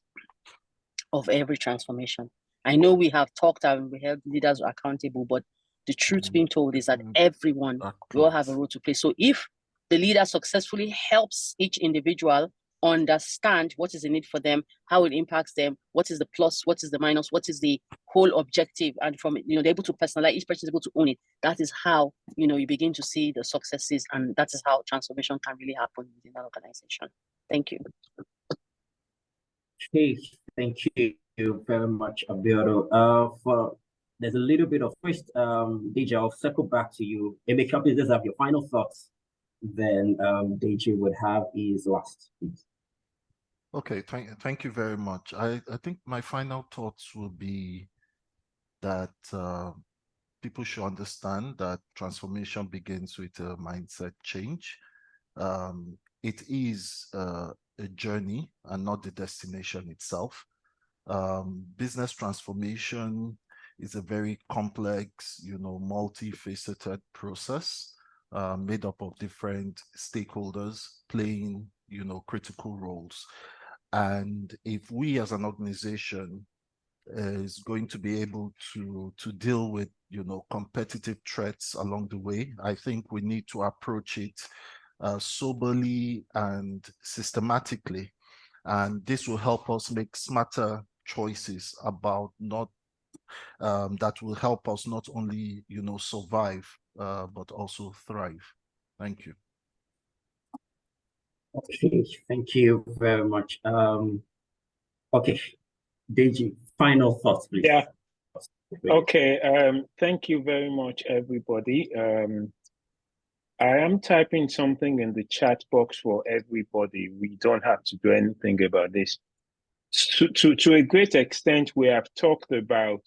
of every transformation. I know we have talked and we held leaders accountable, but the truth being told is that everyone will have a role to play. So if the leader successfully helps each individual understand what is in it for them, how it impacts them, what is the plus, what is the minus, what is the whole objective, and from they're able to personalize, each person is able to own it. That is how you begin to see the successes, and that is how transformation can really happen within that organization. Thank you. Okay, thank you very much, Abiodun. There's a little bit of first, Deji, I'll circle back to you. Emeka, please just have your final thoughts. Then Deji would have his last, please. Okay, thank you very much. I think my final thoughts will be that people should understand that transformation begins with a mindset change. It is a journey and not the destination itself. Business transformation is a very complex, multifaceted process made up of different stakeholders playing, critical roles. And if we as an organization is going to be able to deal with, competitive threats along the way, I think we need to approach it soberly and systematically. And this will help us make smarter choices about that will help us not only, survive, but also thrive. Thank you. Okay, thank you very much. Okay, Deji, final thoughts, please. Yeah. Okay. Thank you very much, everybody. I am typing something in the chat box for everybody. We don't have to do anything about this. To a great extent, we have talked about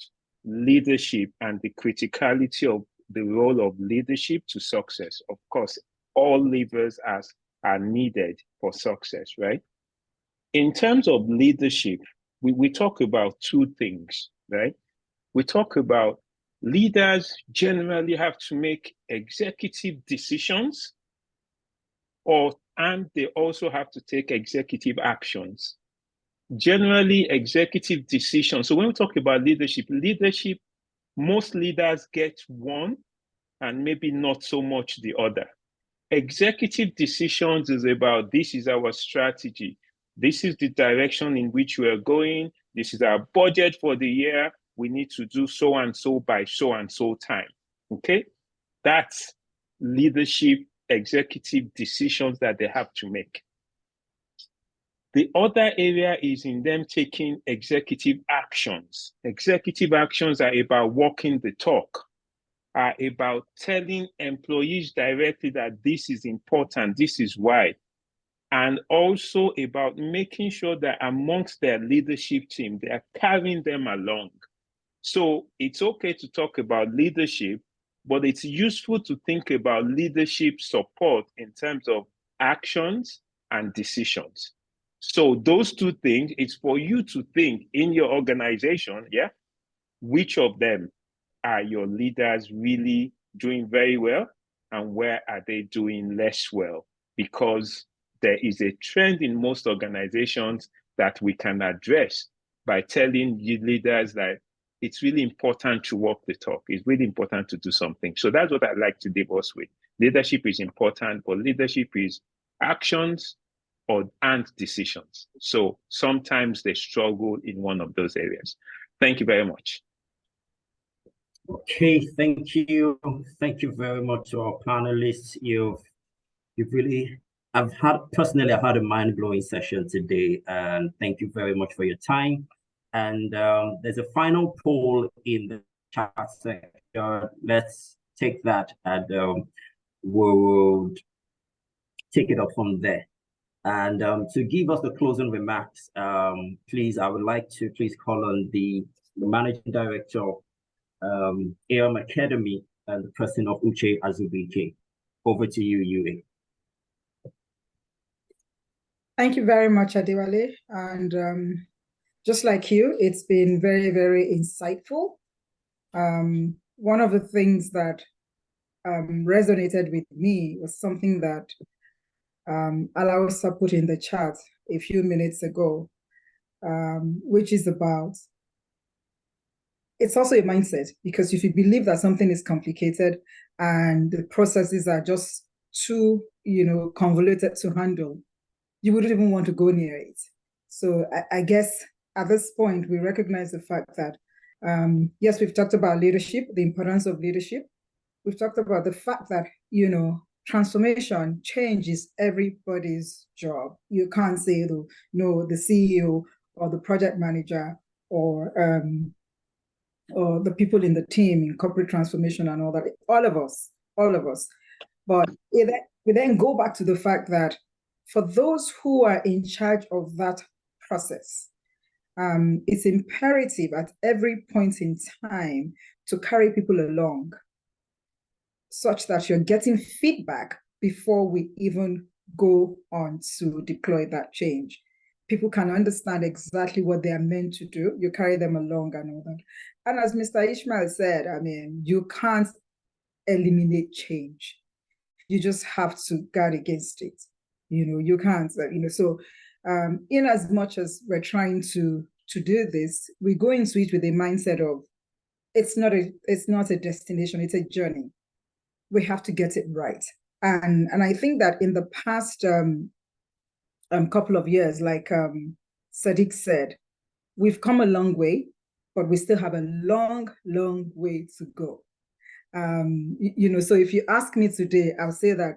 leadership and the criticality of the role of leadership to success. Of course, all levers are needed for success, right? In terms of leadership, we talk about two things, right? We talk about leaders generally have to make executive decisions, and they also have to take executive actions. Generally, executive decisions. So when we talk about leadership, most leaders get one and maybe not so much the other. Executive decisions is about, this is our strategy. This is the direction in which we are going. This is our budget for the year. We need to do so and so by so and so time. Okay? That's leadership, executive decisions that they have to make. The other area is in them taking executive actions. Executive actions are about walking the talk, are about telling employees directly that this is important, this is why, and also about making sure that amongst their leadership team, they are carrying them along. So it's okay to talk about leadership, but it's useful to think about leadership support in terms of actions and decisions. So those two things, it's for you to think in your organization, which of them are your leaders really doing very well and where are they doing less well? Because there is a trend in most organizations that we can address by telling you leaders that it's really important to walk the talk. It's really important to do something. So that's what I'd like to leave us with. Leadership is important, but leadership is actions and decisions. So sometimes they struggle in one of those areas. Thank you very much. Okay, thank you. Thank you very much to our panelists. You've really, I've had a mind-blowing session today, and thank you very much for your time. And there's a final poll in the chat section. Let's take that, and we'll take it up from there. And to give us the closing remarks, please, I would like to please call on the Managing Director of AIM Academy and the person of Uche Azubike. Over to you, Yue. Thank you very much, Adewale. And just like you, it's been very, very insightful. One of the things that resonated with me was something that Alausa put in the chat a few minutes ago, which is about, it's also a mindset, because if you believe that something is complicated and the processes are just too, convoluted to handle, you wouldn't even want to go near it. So I guess at this point, we recognize the fact that, yes, we've talked about leadership, the importance of leadership. We've talked about the fact that, transformation, change is everybody's job. You can't say, no, the CEO or the project manager or the people in the team in corporate transformation and all that, all of us. But we then go back to the fact that for those who are in charge of that process, it's imperative at every point in time to carry people along such that you're getting feedback before we even go on to deploy that change. People can understand exactly what they are meant to do. You carry them along and all that. And as Mr. Ishmael said, you can't eliminate change. You just have to guard against it. You can't, so in as much as we're trying to do this, we go into it with a mindset of, it's not a destination, it's a journey. We have to get it right. And I think that in the past couple of years, like Sadiq said, we've come a long way, but we still have a long, long way to go. So if you ask me today, I'll say that,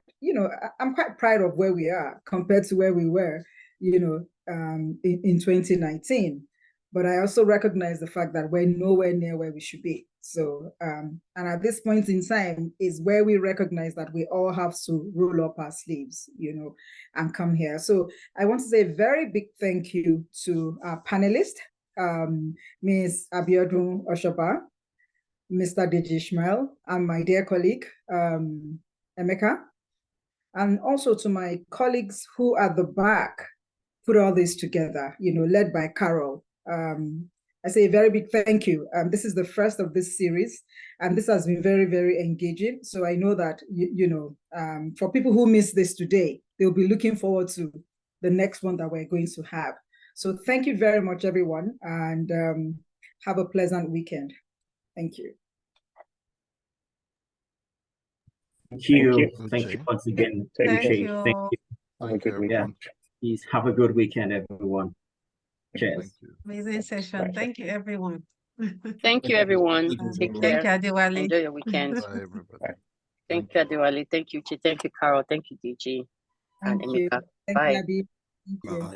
I'm quite proud of where we are compared to where we were, in 2019. But I also recognize the fact that we're nowhere near where we should be. So, and at this point in time is where we recognize that we all have to roll up our sleeves, and come here. So I want to say a very big thank you to our panelists, Ms. Abiodun Oshoba, Mr. Deji Ishmael, and my dear colleague, Emeka, and also to my colleagues who at the back put all this together, led by Carol, I say a very big thank you. This is the first of this series, and this has been very, very engaging. So I know that, for people who missed this today, they'll be looking forward to the next one that we're going to have. So thank you very much, everyone, and have a pleasant weekend. Thank you. Thank you. you. Thank you once again. Thank Appreciate you. Thank you. Have a good weekend. Please have a good weekend, everyone. Cheers. Thank you. Amazing session. Bye. Thank you, everyone. Thank you, everyone. Take Thank care. you, Adewale. Enjoy your weekend. Bye, everybody. Thank you, Adewale. Thank you, Chi. Thank you, Carol. Thank you, DG and Thank you. Emeka. Thank Bye. you, Abby. Thank you. Bye.